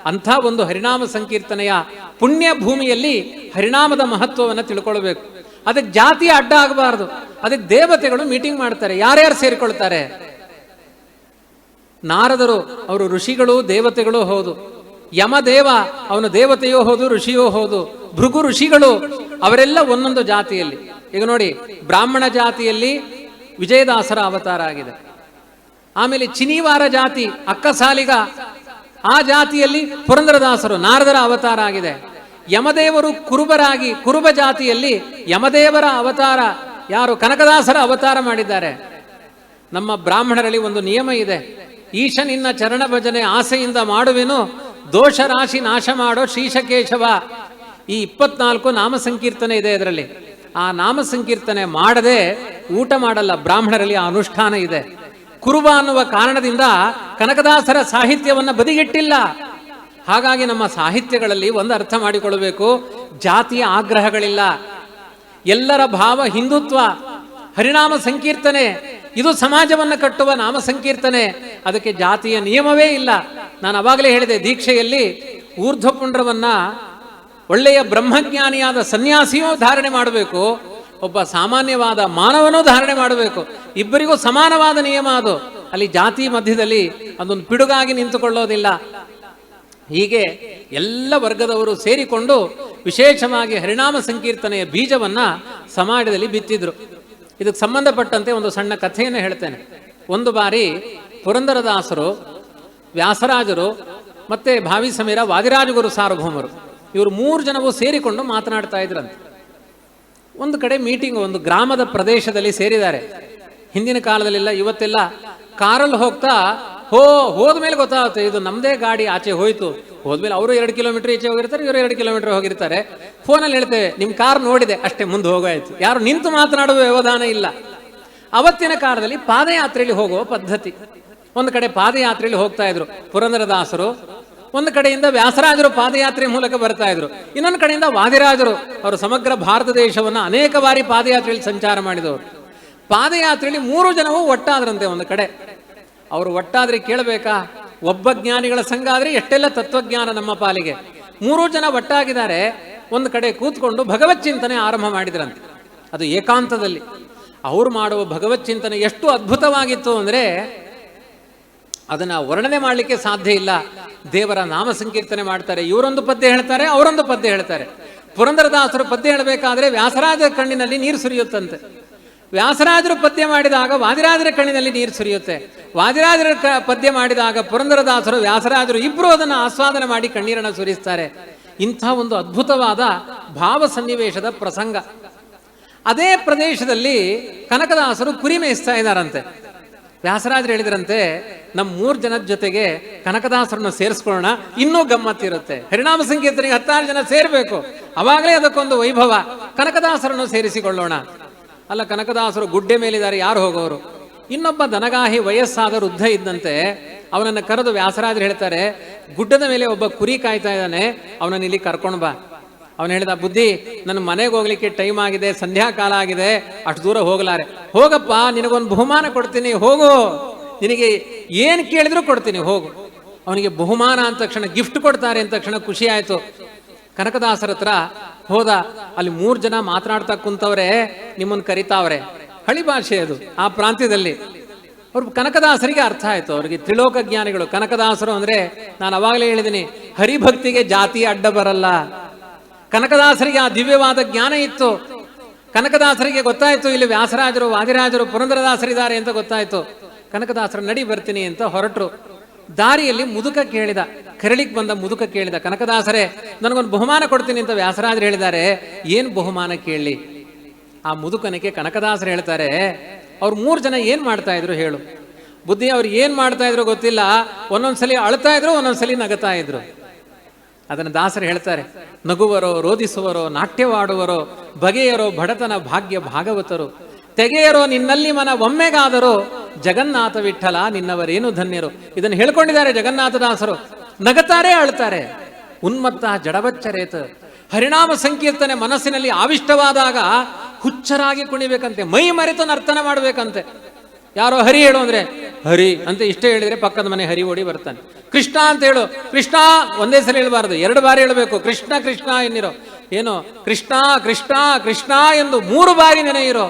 ಅಂಥ ಒಂದು ಹರಿನಾಮ ಸಂಕೀರ್ತನೆಯ ಪುಣ್ಯ ಭೂಮಿಯಲ್ಲಿ ಹರಿನಾಮದ ಮಹತ್ವವನ್ನು ತಿಳ್ಕೊಳ್ಬೇಕು. ಅದಕ್ಕೆ ಜಾತಿ ಅಡ್ಡ ಆಗಬಾರದು. ಅದಕ್ಕೆ ದೇವತೆಗಳು ಮೀಟಿಂಗ್ ಮಾಡ್ತಾರೆ. ಯಾರ್ಯಾರು ಸೇರಿಕೊಳ್ತಾರೆ? ನಾರದರು, ಅವರು ಋಷಿಗಳು ದೇವತೆಗಳು ಹೌದು. ಯಮದೇವ, ಅವನು ದೇವತೆಯೂ ಹೌದು ಋಷಿಯೂ ಹೌದು. ಭೃಗು ಋಷಿಗಳು, ಅವರೆಲ್ಲ ಒಂದೊಂದು ಜಾತಿಯಲ್ಲಿ. ಈಗ ನೋಡಿ, ಬ್ರಾಹ್ಮಣ ಜಾತಿಯಲ್ಲಿ ವಿಜಯದಾಸರ ಅವತಾರ ಆಗಿದೆ. ಆಮೇಲೆ ಚಿನಿವಾರ ಜಾತಿ ಅಕ್ಕಸಾಲಿಗ, ಆ ಜಾತಿಯಲ್ಲಿ ಪುರಂದರದಾಸರು ನಾರದರ ಅವತಾರ ಆಗಿದೆ. ಯಮದೇವರು ಕುರುಬರಾಗಿ ಕುರುಬ ಜಾತಿಯಲ್ಲಿ ಯಮದೇವರ ಅವತಾರ ಯಾರು? ಕನಕದಾಸರ ಅವತಾರ ಮಾಡಿದ್ದಾರೆ. ನಮ್ಮ ಬ್ರಾಹ್ಮಣರಲ್ಲಿ ಒಂದು ನಿಯಮ ಇದೆ, ಈಶ ನಿನ್ನ ಚರಣ ಭಜನೆ ಆಸೆಯಿಂದ ಮಾಡುವೆನು, ದೋಷ ರಾಶಿ ನಾಶ ಮಾಡೋ ಶ್ರೀಶಕೇಶವ. ಈ 24 ನಾಮ ಸಂಕೀರ್ತನೆ ಇದೆ ಇದರಲ್ಲಿ. ಆ ನಾಮ ಸಂಕೀರ್ತನೆ ಮಾಡದೆ ಊಟ ಮಾಡಲ್ಲ. ಬ್ರಾಹ್ಮಣರಲ್ಲಿ ಆ ಅನುಷ್ಠಾನ ಇದೆ. ಕುರುಬ ಅನ್ನುವ ಕಾರಣದಿಂದ ಕನಕದಾಸರ ಸಾಹಿತ್ಯವನ್ನು ಬದಿಗಿಟ್ಟಿಲ್ಲ. ಹಾಗಾಗಿ ನಮ್ಮ ಸಾಹಿತ್ಯಗಳಲ್ಲಿ ಒಂದು ಅರ್ಥ ಮಾಡಿಕೊಳ್ಳಬೇಕು, ಜಾತಿಯ ಆಗ್ರಹಗಳಿಲ್ಲ. ಎಲ್ಲರ ಭಾವ ಹಿಂದುತ್ವ. ಹರಿನಾಮ ಸಂಕೀರ್ತನೆ ಇದು ಸಮಾಜವನ್ನು ಕಟ್ಟುವ ನಾಮ ಸಂಕೀರ್ತನೆ. ಅದಕ್ಕೆ ಜಾತಿಯ ನಿಯಮವೇ ಇಲ್ಲ. ನಾನು ಅವಾಗಲೇ ಹೇಳಿದೆ, ದೀಕ್ಷೆಯಲ್ಲಿ ಊರ್ಧ್ವಪುಂಡ್ರವನ್ನ ಒಳ್ಳೆಯ ಬ್ರಹ್ಮಜ್ಞಾನಿಯಾದ ಸನ್ಯಾಸಿಯೂ ಧಾರಣೆ ಮಾಡಬೇಕು, ಒಬ್ಬ ಸಾಮಾನ್ಯವಾದ ಮಾನವನೂ ಧಾರಣೆ ಮಾಡಬೇಕು. ಇಬ್ಬರಿಗೂ ಸಮಾನವಾದ ನಿಯಮ ಅದು. ಅಲ್ಲಿ ಜಾತಿ ಮಧ್ಯದಲ್ಲಿ ಅದೊಂದು ಪಿಡುಗಾಗಿ ನಿಂತುಕೊಳ್ಳೋದಿಲ್ಲ. ಹೀಗೆ ಎಲ್ಲ ವರ್ಗದವರು ಸೇರಿಕೊಂಡು ವಿಶೇಷವಾಗಿ ಹರಿನಾಮ ಸಂಕೀರ್ತನೆಯ ಬೀಜವನ್ನ ಸಮಾಜದಲ್ಲಿ ಬಿತ್ತಿದ್ರು. ಇದಕ್ಕೆ ಸಂಬಂಧಪಟ್ಟಂತೆ ಒಂದು ಸಣ್ಣ ಕಥೆಯನ್ನು ಹೇಳ್ತೇನೆ. ಒಂದು ಬಾರಿ ಪುರಂದರದಾಸರು, ವ್ಯಾಸರಾಜರು ಮತ್ತೆ ಭಾವಿ ಸಮೀರ ವಾದಿರಾಜಗುರು ಸಾರ್ವಭೌಮರು, ಇವರು 3 ಜನವು ಸೇರಿಕೊಂಡು ಮಾತನಾಡ್ತಾ ಇದ್ರಂತೆ. ಒಂದು ಕಡೆ ಮೀಟಿಂಗ್, ಒಂದು ಗ್ರಾಮದ ಪ್ರದೇಶದಲ್ಲಿ ಸೇರಿದ್ದಾರೆ. ಹಿಂದಿನ ಕಾಲದಲ್ಲೆಲ್ಲ, ಇವತ್ತೆಲ್ಲ ಕಾರಲ್ಲಿ ಹೋಗ್ತಾ ಹೋದ್ಮೇಲೆ ಗೊತ್ತಾಗುತ್ತೆ ಇದು ನಮ್ಮದೇ ಗಾಡಿ ಆಚೆ ಹೋಯ್ತು. ಹೋದ್ಮೇಲೆ ಅವರು 2 ಕಿಲೋಮೀಟರ್ ಈಚೆ ಹೋಗಿರ್ತಾರೆ, ಇವರು 2 ಕಿಲೋಮೀಟರ್ ಹೋಗಿರ್ತಾರೆ. ಫೋನಲ್ಲಿ ಹೇಳ್ತೇವೆ ನಿಮ್ಮ ಕಾರ್ ನೋಡಿದೆ ಅಷ್ಟೇ, ಮುಂದೆ ಹೋಗಾಯ್ತು. ಯಾರು ನಿಂತು ಮಾತನಾಡುವ ವ್ಯವಧಾನ ಇಲ್ಲ. ಅವತ್ತಿನ ಕಾಲದಲ್ಲಿ ಪಾದಯಾತ್ರೆಯಲ್ಲಿ ಹೋಗುವ ಪದ್ಧತಿ. ಒಂದು ಕಡೆ ಪಾದಯಾತ್ರೆಯಲ್ಲಿ ಹೋಗ್ತಾ ಇದ್ರು ಪುರಂದರದಾಸರು, ಒಂದು ಕಡೆಯಿಂದ ವ್ಯಾಸರಾಜರು ಪಾದಯಾತ್ರೆ ಮೂಲಕ ಬರ್ತಾ ಇದ್ರು, ಇನ್ನೊಂದು ಕಡೆಯಿಂದ ವಾದಿರಾಜರು. ಅವರು ಸಮಗ್ರ ಭಾರತ ದೇಶವನ್ನು ಅನೇಕ ಬಾರಿ ಪಾದಯಾತ್ರೆಯಲ್ಲಿ ಸಂಚಾರ ಮಾಡಿದವರು. ಪಾದಯಾತ್ರೆಯಲ್ಲಿ 3 ಜನವೂ ಒಟ್ಟಾದ್ರಂತೆ. ಒಂದು ಕಡೆ ಅವರು ಒಟ್ಟಾದ್ರೆ ಕೇಳಬೇಕಾ? ಒಬ್ಬ ಜ್ಞಾನಿಗಳ ಸಂಘ ಆದ್ರೆ ಎಷ್ಟೆಲ್ಲ ತತ್ವಜ್ಞಾನ ನಮ್ಮ ಪಾಲಿಗೆ. 3 ಜನ ಒಟ್ಟಾಗಿದ್ದಾರೆ. ಒಂದು ಕಡೆ ಕೂತ್ಕೊಂಡು ಭಗವತ್ ಚಿಂತನೆ ಆರಂಭ ಮಾಡಿದ್ರಂತೆ. ಅದು ಏಕಾಂತದಲ್ಲಿ. ಅವರು ಮಾಡುವ ಭಗವತ್ ಚಿಂತನೆ ಎಷ್ಟು ಅದ್ಭುತವಾಗಿತ್ತು ಅಂದ್ರೆ, ಅದನ್ನು ವರ್ಣನೆ ಮಾಡಲಿಕ್ಕೆ ಸಾಧ್ಯ ಇಲ್ಲ. ದೇವರ ನಾಮ ಸಂಕೀರ್ತನೆ ಮಾಡ್ತಾರೆ, ಇವರೊಂದು ಪದ್ಯ ಹೇಳ್ತಾರೆ, ಅವರೊಂದು ಪದ್ಯ ಹೇಳ್ತಾರೆ. ಪುರಂದರದಾಸರು ಪದ್ಯ ಹೇಳಬೇಕಾದ್ರೆ ವ್ಯಾಸರಾಜರ ಕಣ್ಣಿನಲ್ಲಿ ನೀರು ಸುರಿಯುತ್ತಂತೆ. ವ್ಯಾಸರಾಜರು ಪದ್ಯ ಮಾಡಿದಾಗ ವಾದಿರಾಜರ ಕಣ್ಣಿನಲ್ಲಿ ನೀರು ಸುರಿಯುತ್ತೆ. ವಾದಿರಾಜರ ಪದ್ಯ ಮಾಡಿದಾಗ ಪುರಂದರದಾಸರು ವ್ಯಾಸರಾಜರು ಇಬ್ಬರು ಅದನ್ನು ಆಸ್ವಾದನೆ ಮಾಡಿ ಕಣ್ಣೀರನ್ನು ಸುರಿಸ್ತಾರೆ. ಇಂಥ ಒಂದು ಅದ್ಭುತವಾದ ಭಾವ ಸನ್ನಿವೇಶದ ಪ್ರಸಂಗ. ಅದೇ ಪ್ರದೇಶದಲ್ಲಿ ಕನಕದಾಸರು ಕುರಿ ಮೇಯಿಸ್ತಾ ಇದ್ದಾರಂತೆ. ವ್ಯಾಸರಾಜರು ಹೇಳಿದ್ರಂತೆ, ನಮ್ಮ 3 ಜನದ ಜೊತೆಗೆ ಕನಕದಾಸರನ್ನು ಸೇರಿಸ್ಕೊಳ್ಳೋಣ, ಇನ್ನೂ ಗಮ್ಮತ್ತಿರುತ್ತೆ. ಹರಿನಾಮ ಸಂಕೀರ್ತನೆಗೆ 16 ಜನ ಸೇರಬೇಕು, ಅವಾಗಲೇ ಅದಕ್ಕೊಂದು ವೈಭವ. ಕನಕದಾಸರನ್ನು ಸೇರಿಸಿಕೊಳ್ಳೋಣ. ಅಲ್ಲ, ಕನಕದಾಸರು ಗುಡ್ಡೆ ಮೇಲಿದ್ದಾರೆ, ಯಾರು ಹೋಗೋರು? ಇನ್ನೊಬ್ಬ ದನಗಾಹಿ ವಯಸ್ಸಾದ ವೃದ್ಧ ಇದ್ದಂತೆ. ಅವನನ್ನು ಕರೆದು ವ್ಯಾಸರಾಜರು ಹೇಳ್ತಾರೆ, ಗುಡ್ಡದ ಮೇಲೆ ಒಬ್ಬ ಕುರಿ ಕಾಯ್ತಾ ಇದ್ದಾನೆ, ಅವನನ್ನು ಇಲ್ಲಿ ಕರ್ಕೊಂಡು ಬಾ. ಅವನು ಹೇಳಿದ, ಬುದ್ಧಿ, ನನ್ನ ಮನೆಗೆ ಹೋಗ್ಲಿಕ್ಕೆ ಟೈಮ್ ಆಗಿದೆ, ಸಂಧ್ಯಾಕಾಲ ಆಗಿದೆ, ಅಷ್ಟು ದೂರ ಹೋಗಲಾರೆ. ಹೋಗಪ್ಪ, ನಿನಗೊಂದು ಬಹುಮಾನ ಕೊಡ್ತೀನಿ, ಹೋಗು, ನಿನಗೆ ಏನು ಕೇಳಿದ್ರು ಕೊಡ್ತೀನಿ, ಹೋಗು. ಅವನಿಗೆ ಬಹುಮಾನ ಅಂದ ತಕ್ಷಣ, ಗಿಫ್ಟ್ ಕೊಡ್ತಾರೆ ಅಂದ ತಕ್ಷಣ ಖುಷಿ ಆಯಿತು. ಕನಕದಾಸರ ಹತ್ರ ಹೋದ. ಅಲ್ಲಿ 3 ಜನ ಮಾತನಾಡ್ತಾ ಕುಂತವ್ರೆ, ನಿಮ್ಮನ್ನು ಕರಿತಾವ್ರೆ. ಹಳಿ ಭಾಷೆ ಅದು ಆ ಪ್ರಾಂತ್ಯದಲ್ಲಿ. ಅವ್ರು ಕನಕದಾಸರಿಗೆ ಅರ್ಥ ಆಯ್ತು. ಅವ್ರಿಗೆ ತ್ರಿಲೋಕ ಜ್ಞಾನಿಗಳು ಕನಕದಾಸರು ಅಂದ್ರೆ, ನಾನು ಅವಾಗಲೇ ಹೇಳಿದ್ದೀನಿ, ಹರಿಭಕ್ತಿಗೆ ಜಾತಿ ಅಡ್ಡ ಬರಲ್ಲ. ಕನಕದಾಸರಿಗೆ ಆ ದಿವ್ಯವಾದ ಜ್ಞಾನ ಇತ್ತು. ಕನಕದಾಸರಿಗೆ ಗೊತ್ತಾಯ್ತು, ಇಲ್ಲಿ ವ್ಯಾಸರಾಜರು, ವಾದಿರಾಜರು, ಪುರಂದರದಾಸರಿದ್ದಾರೆ ಅಂತ ಗೊತ್ತಾಯ್ತು. ಕನಕದಾಸರು ನಡಿ ಬರ್ತೀನಿ ಅಂತ ಹೊರಟರು. ದಾರಿಯಲ್ಲಿ ಮುದುಕ ಕೇಳಿದ, ಕರಳಿಗೆ ಬಂದ ಮುದುಕ ಕೇಳಿದ, ಕನಕದಾಸರೇ, ನನಗೊಂದು ಬಹುಮಾನ ಕೊಡ್ತೀನಿ ಅಂತ ವ್ಯಾಸರಾಜರು ಹೇಳಿದ್ದಾರೆ, ಏನು ಬಹುಮಾನ ಕೇಳಲಿ? ಆ ಮುದುಕನಿಗೆ ಕನಕದಾಸರು ಹೇಳ್ತಾರೆ, ಅವ್ರು 3 ಜನ ಏನು ಮಾಡ್ತಾ ಇದ್ರು ಹೇಳು. ಬುದ್ಧಿ, ಅವ್ರು ಏನು ಮಾಡ್ತಾ ಇದ್ರು ಗೊತ್ತಿಲ್ಲ, ಒಂದೊಂದ್ಸಲಿ ಅಳ್ತಾ ಇದ್ರು, ಒಂದೊಂದ್ಸಲಿ ನಗತಾ ಇದ್ರು. ಅದನ್ನು ದಾಸರು ಹೇಳ್ತಾರೆ, ನಗುವರೋ, ರೋಧಿಸುವರೋ, ನಾಟ್ಯವಾಡುವರೋ, ಬಗೆಯರೋ, ಬಡತನ ಭಾಗ್ಯ ಭಾಗವತರು, ತೆಗೆಯರೋ ನಿನ್ನಲ್ಲಿ ಮನ ಒಮ್ಮೆಗಾದರೂ, ಜಗನ್ನಾಥ ವಿಠಲ ನಿನ್ನವರೇನು ಧನ್ಯರು. ಇದನ್ನು ಹೇಳ್ಕೊಂಡಿದ್ದಾರೆ ಜಗನ್ನಾಥದಾಸರು. ನಗತಾರೆ, ಅಳ್ತಾರೆ. ಉನ್ಮತ್ತ ಜಡಬಚ್ಚರೇತ. ಹರಿನಾಮ ಸಂಕೀರ್ತನೆ ಮನಸ್ಸಿನಲ್ಲಿ ಆವಿಷ್ಟವಾದಾಗ ಹುಚ್ಚರಾಗಿ ಕುಣಿಬೇಕಂತೆ, ಮೈ ಮರೆತು ನರ್ತನ ಮಾಡಬೇಕಂತೆ. ಯಾರೋ ಹರಿ ಹೇಳು ಅಂದ್ರೆ ಹರಿ ಅಂತ ಇಷ್ಟೇ ಹೇಳಿದ್ರೆ ಪಕ್ಕದ ಮನೆ ಹರಿ ಓಡಿ ಬರ್ತಾನೆ. ಕೃಷ್ಣ ಅಂತ ಹೇಳು, ಕೃಷ್ಣ ಒಂದೇ ಸಲ ಹೇಳಬಾರ್ದು, 2 ಬಾರಿ ಹೇಳಬೇಕು. ಕೃಷ್ಣ ಕೃಷ್ಣ ಎನ್ನಿರೋ, ಏನು ಕೃಷ್ಣ ಕೃಷ್ಣ ಕೃಷ್ಣ ಎಂದು 3 ಬಾರಿ ನೆನೆಯಿರೋ.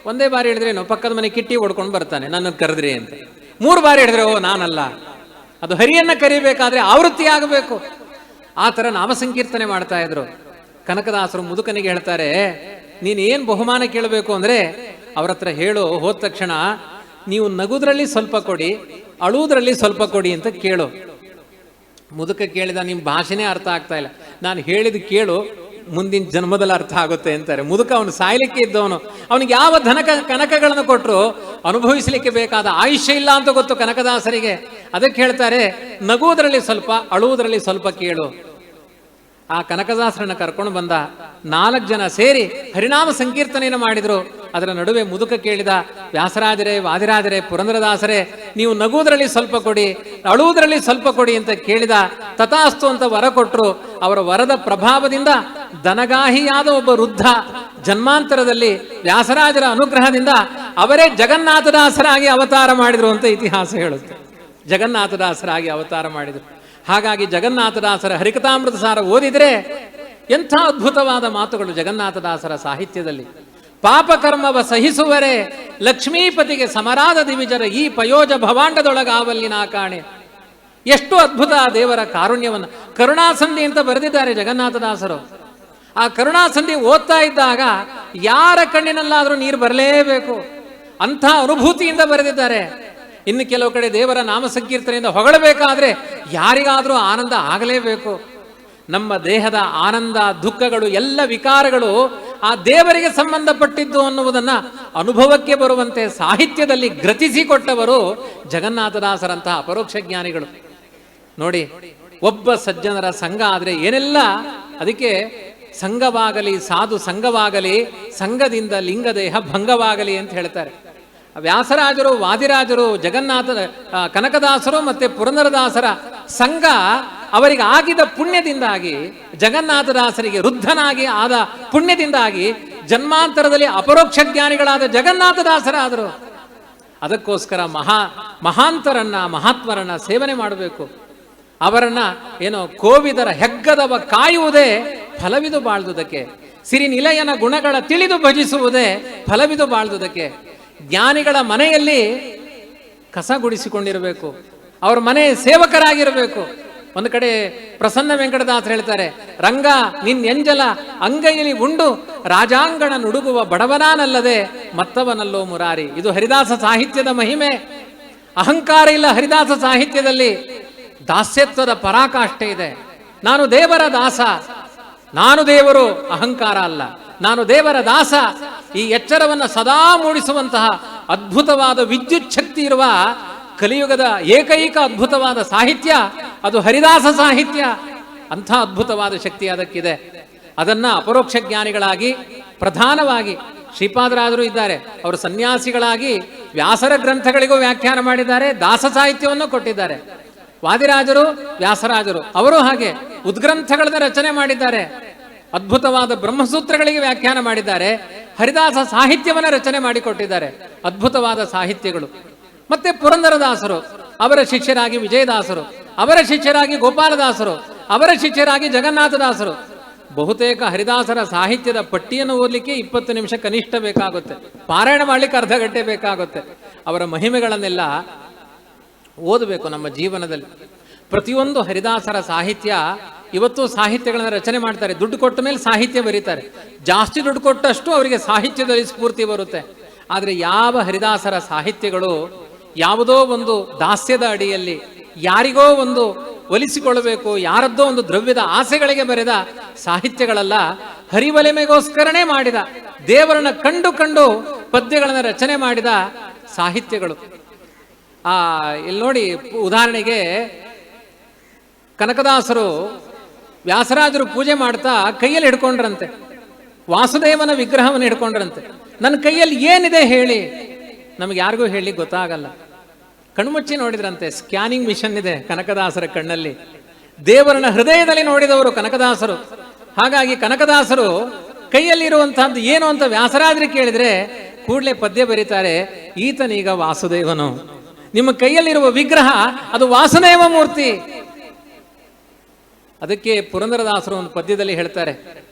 ಒಂದೇ ಬಾರಿ ಹೇಳಿದ್ರೇನು, ಪಕ್ಕದ ಮನೆ ಕಿಟ್ಟಿ ಓಡ್ಕೊಂಡು ಬರ್ತಾನೆ, ನನ್ನನ್ನು ಕರೆದ್ರಿ ಅಂತ. 3 ಬಾರಿ ಹೇಳಿದ್ರೆ, ಓ ನಾನಲ್ಲ. ಅದು ಹರಿಯನ್ನ ಕರಿಬೇಕಾದ್ರೆ ಆವೃತ್ತಿ ಆಗಬೇಕು. ಆ ಥರ ನಾಮ ಸಂಕೀರ್ತನೆ ಮಾಡ್ತಾ ಇದ್ರು. ಕನಕದಾಸರು ಮುದುಕನಿಗೆ ಹೇಳ್ತಾರೆ, ನೀನು ಏನು ಬಹುಮಾನ ಕೇಳಬೇಕು ಅಂದರೆ ಅವ್ರ ಹತ್ರ ಹೇಳು, ಹೋದ ತಕ್ಷಣ ನೀವು ನಗುದ್ರಲ್ಲಿ ಸ್ವಲ್ಪ ಕೊಡಿ, ಅಳುವುದ್ರಲ್ಲಿ ಸ್ವಲ್ಪ ಕೊಡಿ ಅಂತ ಕೇಳು. ಮುದುಕ ಕೇಳಿದ, ನಿಮ್ಮ ಭಾಷೆನೇ ಅರ್ಥ ಆಗ್ತಾ ಇಲ್ಲ, ನಾನು ಹೇಳಿದ ಕೇಳು, ಮುಂದಿನ ಜನ್ಮದಲ್ಲಿ ಅರ್ಥ ಆಗುತ್ತೆ ಅಂತಾರೆ. ಮುದುಕ ಅವನು ಸಾಯ್ಲಿಕ್ಕೆ ಇದ್ದವನು. ಅವನಿಗೆ ಯಾವ ಕನಕಗಳನ್ನು ಕೊಟ್ಟರು ಅನುಭವಿಸಲಿಕ್ಕೆ ಬೇಕಾದ ಆಯುಷ್ಯ ಇಲ್ಲ ಅಂತ ಗೊತ್ತು ಕನಕದಾಸರಿಗೆ. ಅದಕ್ಕೆ ಹೇಳ್ತಾರೆ, ನಗುವುದರಲ್ಲಿ ಸ್ವಲ್ಪ, ಅಳುವುದರಲ್ಲಿ ಸ್ವಲ್ಪ ಕೇಳು. ಆ ಕನಕದಾಸರನ್ನ ಕರ್ಕೊಂಡು ಬಂದ. 4 ಜನ ಸೇರಿ ಹರಿನಾಮ ಸಂಕೀರ್ತನೆಯನ್ನು ಮಾಡಿದ್ರು. ಅದರ ನಡುವೆ ಮುದುಕ ಕೇಳಿದ, ವ್ಯಾಸರಾಜರೇ, ವಾದಿರಾಜರೇ, ಪುರಂದರದಾಸರೇ, ನೀವು ನಗುವುದರಲ್ಲಿ ಸ್ವಲ್ಪ ಕೊಡಿ, ಅಳುವುದರಲ್ಲಿ ಸ್ವಲ್ಪ ಕೊಡಿ ಅಂತ ಕೇಳಿದ. ತಥಾಸ್ತು ಅಂತ ವರ ಕೊಟ್ಟರು. ಅವರ ವರದ ಪ್ರಭಾವದಿಂದ ದನಗಾಹಿಯಾದ ಒಬ್ಬ ವೃದ್ಧ ಜನ್ಮಾಂತರದಲ್ಲಿ ವ್ಯಾಸರಾಜರ ಅನುಗ್ರಹದಿಂದ ಅವರೇ ಜಗನ್ನಾಥದಾಸರಾಗಿ ಅವತಾರ ಮಾಡಿದ್ರು ಅಂತ ಇತಿಹಾಸ ಹೇಳುತ್ತೆ. ಜಗನ್ನಾಥದಾಸರಾಗಿ ಅವತಾರ ಮಾಡಿದರು. ಹಾಗಾಗಿ ಜಗನ್ನಾಥದಾಸರ ಹರಿಕಥಾಮೃತ ಸಾರ ಓದಿದರೆ ಎಂಥ ಅದ್ಭುತವಾದ ಮಾತುಗಳು ಜಗನ್ನಾಥದಾಸರ ಸಾಹಿತ್ಯದಲ್ಲಿ. ಪಾಪಕರ್ಮವ ಸಹಿಸುವರೆ ಲಕ್ಷ್ಮೀಪತಿಗೆ ಸಮರಾದ ದಿವಿಜರ ಈ ಪಯೋಜ ಭವಾಂಡದೊಳಗಾವಲ್ಲಿನ ಕಾಣೆ. ಎಷ್ಟು ಅದ್ಭುತ ದೇವರ ಕಾರುಣ್ಯವನ್ನು. ಕರುಣಾಸಂಧಿ ಅಂತ ಬರೆದಿದ್ದಾರೆ ಜಗನ್ನಾಥದಾಸರು. ಆ ಕರುಣಾಸಂಧಿ ಓದ್ತಾ ಇದ್ದಾಗ ಯಾರ ಕಣ್ಣಿನಲ್ಲಾದರೂ ನೀರು ಬರಲೇಬೇಕು, ಅಂಥ ಅನುಭೂತಿಯಿಂದ ಬರೆದಿದ್ದಾರೆ. ಇನ್ನು ಕೆಲವು ಕಡೆ ದೇವರ ನಾಮ ಸಂಕೀರ್ತನೆಯಿಂದ ಹೊಗಳಬೇಕಾದ್ರೆ ಯಾರಿಗಾದರೂ ಆನಂದ ಆಗಲೇಬೇಕು. ನಮ್ಮ ದೇಹದ ಆನಂದ, ದುಃಖಗಳು, ಎಲ್ಲ ವಿಕಾರಗಳು ಆ ದೇವರಿಗೆ ಸಂಬಂಧಪಟ್ಟಿದ್ದು ಅನ್ನುವುದನ್ನು ಅನುಭವಕ್ಕೆ ಬರುವಂತೆ ಸಾಹಿತ್ಯದಲ್ಲಿ ಗ್ರಥಿಸಿಕೊಟ್ಟವರು ಜಗನ್ನಾಥದಾಸರಂತಹ ಅಪರೋಕ್ಷ ಜ್ಞಾನಿಗಳು. ನೋಡಿ, ಒಬ್ಬ ಸಜ್ಜನರ ಸಂಘ ಆದರೆ ಏನೆಲ್ಲ. ಅದಕ್ಕೆ ಸಂಘವಾಗಲಿ, ಸಾಧು ಸಂಘವಾಗಲಿ, ಸಂಘದಿಂದ ಲಿಂಗದೇಹ ಭಂಗವಾಗಲಿ ಅಂತ ಹೇಳ್ತಾರೆ. ವ್ಯಾಸರಾಜರು, ವಾದಿರಾಜರು, ಕನಕದಾಸರು ಮತ್ತೆ ಪುರಂದರದಾಸರ ಸಂಘ ಅವರಿಗೆ ಆಗಿದ ಪುಣ್ಯದಿಂದಾಗಿ, ಜಗನ್ನಾಥದಾಸರಿಗೆ ವೃದ್ಧನಾಗಿ ಆದ ಪುಣ್ಯದಿಂದಾಗಿ ಜನ್ಮಾಂತರದಲ್ಲಿ ಅಪರೋಕ್ಷ ಜ್ಞಾನಿಗಳಾದ ಜಗನ್ನಾಥದಾಸರಾದರು. ಅದಕ್ಕೋಸ್ಕರ ಮಹಾಂತರನ್ನ, ಮಹಾತ್ಮರನ್ನ ಸೇವನೆ ಮಾಡಬೇಕು. ಅವರನ್ನ ಕೋವಿದರ ಹೆಗ್ಗದವ ಕಾಯುವುದೇ ಫಲವಿದು ಬಾಳ್ದುದಕ್ಕೆ. ಸಿರಿನಿಲಯನ ಗುಣಗಳ ತಿಳಿದು ಭಜಿಸುವುದೇ ಫಲವಿದು ಬಾಳ್ದುದಕ್ಕೆ. ಜ್ಞಾನಿಗಳ ಮನೆಯಲ್ಲಿ ಕಸ ಗುಡಿಸಿಕೊಂಡಿರಬೇಕು. ಅವ್ರ ಮನೆ ಸೇವಕರಾಗಿರಬೇಕು. ಒಂದು ಕಡೆ ಪ್ರಸನ್ನ ವೆಂಕಟದಾಸ್ ಹೇಳ್ತಾರೆ, ರಂಗ ನಿನ್ನೆಂಜಲ ಅಂಗೈಲಿ ಉಂಡು ರಾಜಾಂಗಣ ನುಡುಗುವ ಬಡವನಾನಲ್ಲದೆ ಮತ್ತವನಲ್ಲೋ ಮುರಾರಿ. ಇದು ಹರಿದಾಸ ಸಾಹಿತ್ಯದ ಮಹಿಮೆ. ಅಹಂಕಾರ ಇಲ್ಲ ಹರಿದಾಸ ಸಾಹಿತ್ಯದಲ್ಲಿ. ದಾಸ್ಯತ್ವದ ಪರಾಕಾಷ್ಠೆ ಇದೆ. ನಾನು ದೇವರ ದಾಸ, ನಾನು ದೇವರು, ಅಹಂಕಾರ ಅಲ್ಲ, ನಾನು ದೇವರ ದಾಸ. ಈ ಎಚ್ಚರವನ್ನು ಸದಾ ಮೂಡಿಸುವಂತಹ ಅದ್ಭುತವಾದ ವಿದ್ಯುತ್ ಶಕ್ತಿ ಇರುವ ಕಲಿಯುಗದ ಏಕೈಕ ಅದ್ಭುತವಾದ ಸಾಹಿತ್ಯ ಅದು ಹರಿದಾಸ ಸಾಹಿತ್ಯ. ಅಂಥ ಅದ್ಭುತವಾದ ಶಕ್ತಿ ಅದಕ್ಕಿದೆ. ಅದನ್ನ ಅಪರೋಕ್ಷ ಜ್ಞಾನಿಗಳಾಗಿ ಪ್ರಧಾನವಾಗಿ ಶ್ರೀಪಾದರಾಜರು ಇದ್ದಾರೆ. ಅವರು ಸನ್ಯಾಸಿಗಳಾಗಿ ವ್ಯಾಸರ ಗ್ರಂಥಗಳಿಗೂ ವ್ಯಾಖ್ಯಾನ ಮಾಡಿದ್ದಾರೆ, ದಾಸ ಸಾಹಿತ್ಯವನ್ನು ಕೊಟ್ಟಿದ್ದಾರೆ. ವಾದಿರಾಜರು, ವ್ಯಾಸರಾಜರು ಅವರು ಹಾಗೆ ಉದ್ಗ್ರಂಥಗಳನ್ನು ರಚನೆ ಮಾಡಿದ್ದಾರೆ. ಅದ್ಭುತವಾದ ಬ್ರಹ್ಮಸೂತ್ರಗಳಿಗೆ ವ್ಯಾಖ್ಯಾನ ಮಾಡಿದ್ದಾರೆ. ಹರಿದಾಸ ಸಾಹಿತ್ಯವನ್ನು ರಚನೆ ಮಾಡಿಕೊಟ್ಟಿದ್ದಾರೆ. ಅದ್ಭುತವಾದ ಸಾಹಿತ್ಯಗಳು. ಮತ್ತೆ ಪುರಂದರದಾಸರು, ಅವರ ಶಿಷ್ಯರಾಗಿ ವಿಜಯದಾಸರು, ಅವರ ಶಿಷ್ಯರಾಗಿ ಗೋಪಾಲದಾಸರು, ಅವರ ಶಿಷ್ಯರಾಗಿ ಜಗನ್ನಾಥದಾಸರು. ಬಹುತೇಕ ಹರಿದಾಸರ ಸಾಹಿತ್ಯದ ಪಟ್ಟಿಯನ್ನು ಓದಲಿಕ್ಕೆ 20 ನಿಮಿಷ ಕನಿಷ್ಠ ಬೇಕಾಗುತ್ತೆ. ಪಾರಾಯಣ ಮಾಡಲಿಕ್ಕೆ ಅರ್ಧ ಗಂಟೆ ಬೇಕಾಗುತ್ತೆ. ಅವರ ಮಹಿಮೆಗಳನ್ನೆಲ್ಲ ಓದಬೇಕು ನಮ್ಮ ಜೀವನದಲ್ಲಿ. ಪ್ರತಿಯೊಂದು ಹರಿದಾಸರ ಸಾಹಿತ್ಯ ಇವತ್ತು ಸಾಹಿತ್ಯಗಳನ್ನು ರಚನೆ ಮಾಡ್ತಾರೆ. ದುಡ್ಡು ಕೊಟ್ಟ ಮೇಲೆ ಸಾಹಿತ್ಯ ಬರೀತಾರೆ. ಜಾಸ್ತಿ ದುಡ್ಡು ಕೊಟ್ಟಷ್ಟು ಅವರಿಗೆ ಸಾಹಿತ್ಯದಲ್ಲಿ ಸ್ಫೂರ್ತಿ ಬರುತ್ತೆ. ಆದರೆ ಯಾವ ಹರಿದಾಸರ ಸಾಹಿತ್ಯಗಳು ಯಾವುದೋ ಒಂದು ದಾಸ್ಯದ ಅಡಿಯಲ್ಲಿ ಯಾರಿಗೋ ಒಂದು ಒಲಿಸಿಕೊಳ್ಳಬೇಕು, ಯಾರದ್ದೋ ಒಂದು ದ್ರವ್ಯದ ಆಸೆಗಳಿಗೆ ಬರೆದ ಸಾಹಿತ್ಯಗಳಲ್ಲ, ಹರಿವಲಿಮೆಗೋಸ್ಕರನೇ ಮಾಡಿದ, ದೇವರನ್ನ ಕಂಡು ಕಂಡು ಪದ್ಯಗಳನ್ನು ರಚನೆ ಮಾಡಿದ ಸಾಹಿತ್ಯಗಳು. ಇಲ್ಲಿ ನೋಡಿ, ಉದಾಹರಣೆಗೆ ಕನಕದಾಸರು ವ್ಯಾಸರಾಜರು ಪೂಜೆ ಮಾಡ್ತಾ ಕೈಯಲ್ಲಿ ಹಿಡ್ಕೊಂಡ್ರಂತೆ, ವಾಸುದೇವನ ವಿಗ್ರಹವನ್ನು ಹಿಡ್ಕೊಂಡ್ರಂತೆ. ನನ್ನ ಕೈಯಲ್ಲಿ ಏನಿದೆ ಹೇಳಿ. ನಮಗೆ ಯಾರಿಗೂ ಹೇಳಿ ಗೊತ್ತಾಗಲ್ಲ. ಕಣ್ಮುಚ್ಚಿ ನೋಡಿದ್ರಂತೆ. ಸ್ಕ್ಯಾನಿಂಗ್ ಮಿಷನ್ ಇದೆ ಕನಕದಾಸರ ಕಣ್ಣಲ್ಲಿ. ದೇವರನ್ನ ಹೃದಯದಲ್ಲಿ ನೋಡಿದವರು ಕನಕದಾಸರು. ಹಾಗಾಗಿ ಕನಕದಾಸರು ಕೈಯಲ್ಲಿರುವಂತಹದ್ದು ಏನು ಅಂತ ವ್ಯಾಸರಾಜರಿಗೆ ಕೇಳಿದ್ರೆ ಕೂಡಲೇ ಪದ್ಯ ಬರೀತಾರೆ, ಈತನೀಗ ವಾಸುದೇವನು. ನಿಮ್ಮ ಕೈಯಲ್ಲಿರುವ ವಿಗ್ರಹ ಅದು ವಾಸುದೇವ ಮೂರ್ತಿ. ಅದಕ್ಕೆ ಪುರಂದರದಾಸರು ಒಂದು ಪದ್ಯದಲ್ಲಿ ಹೇಳ್ತಾರೆ,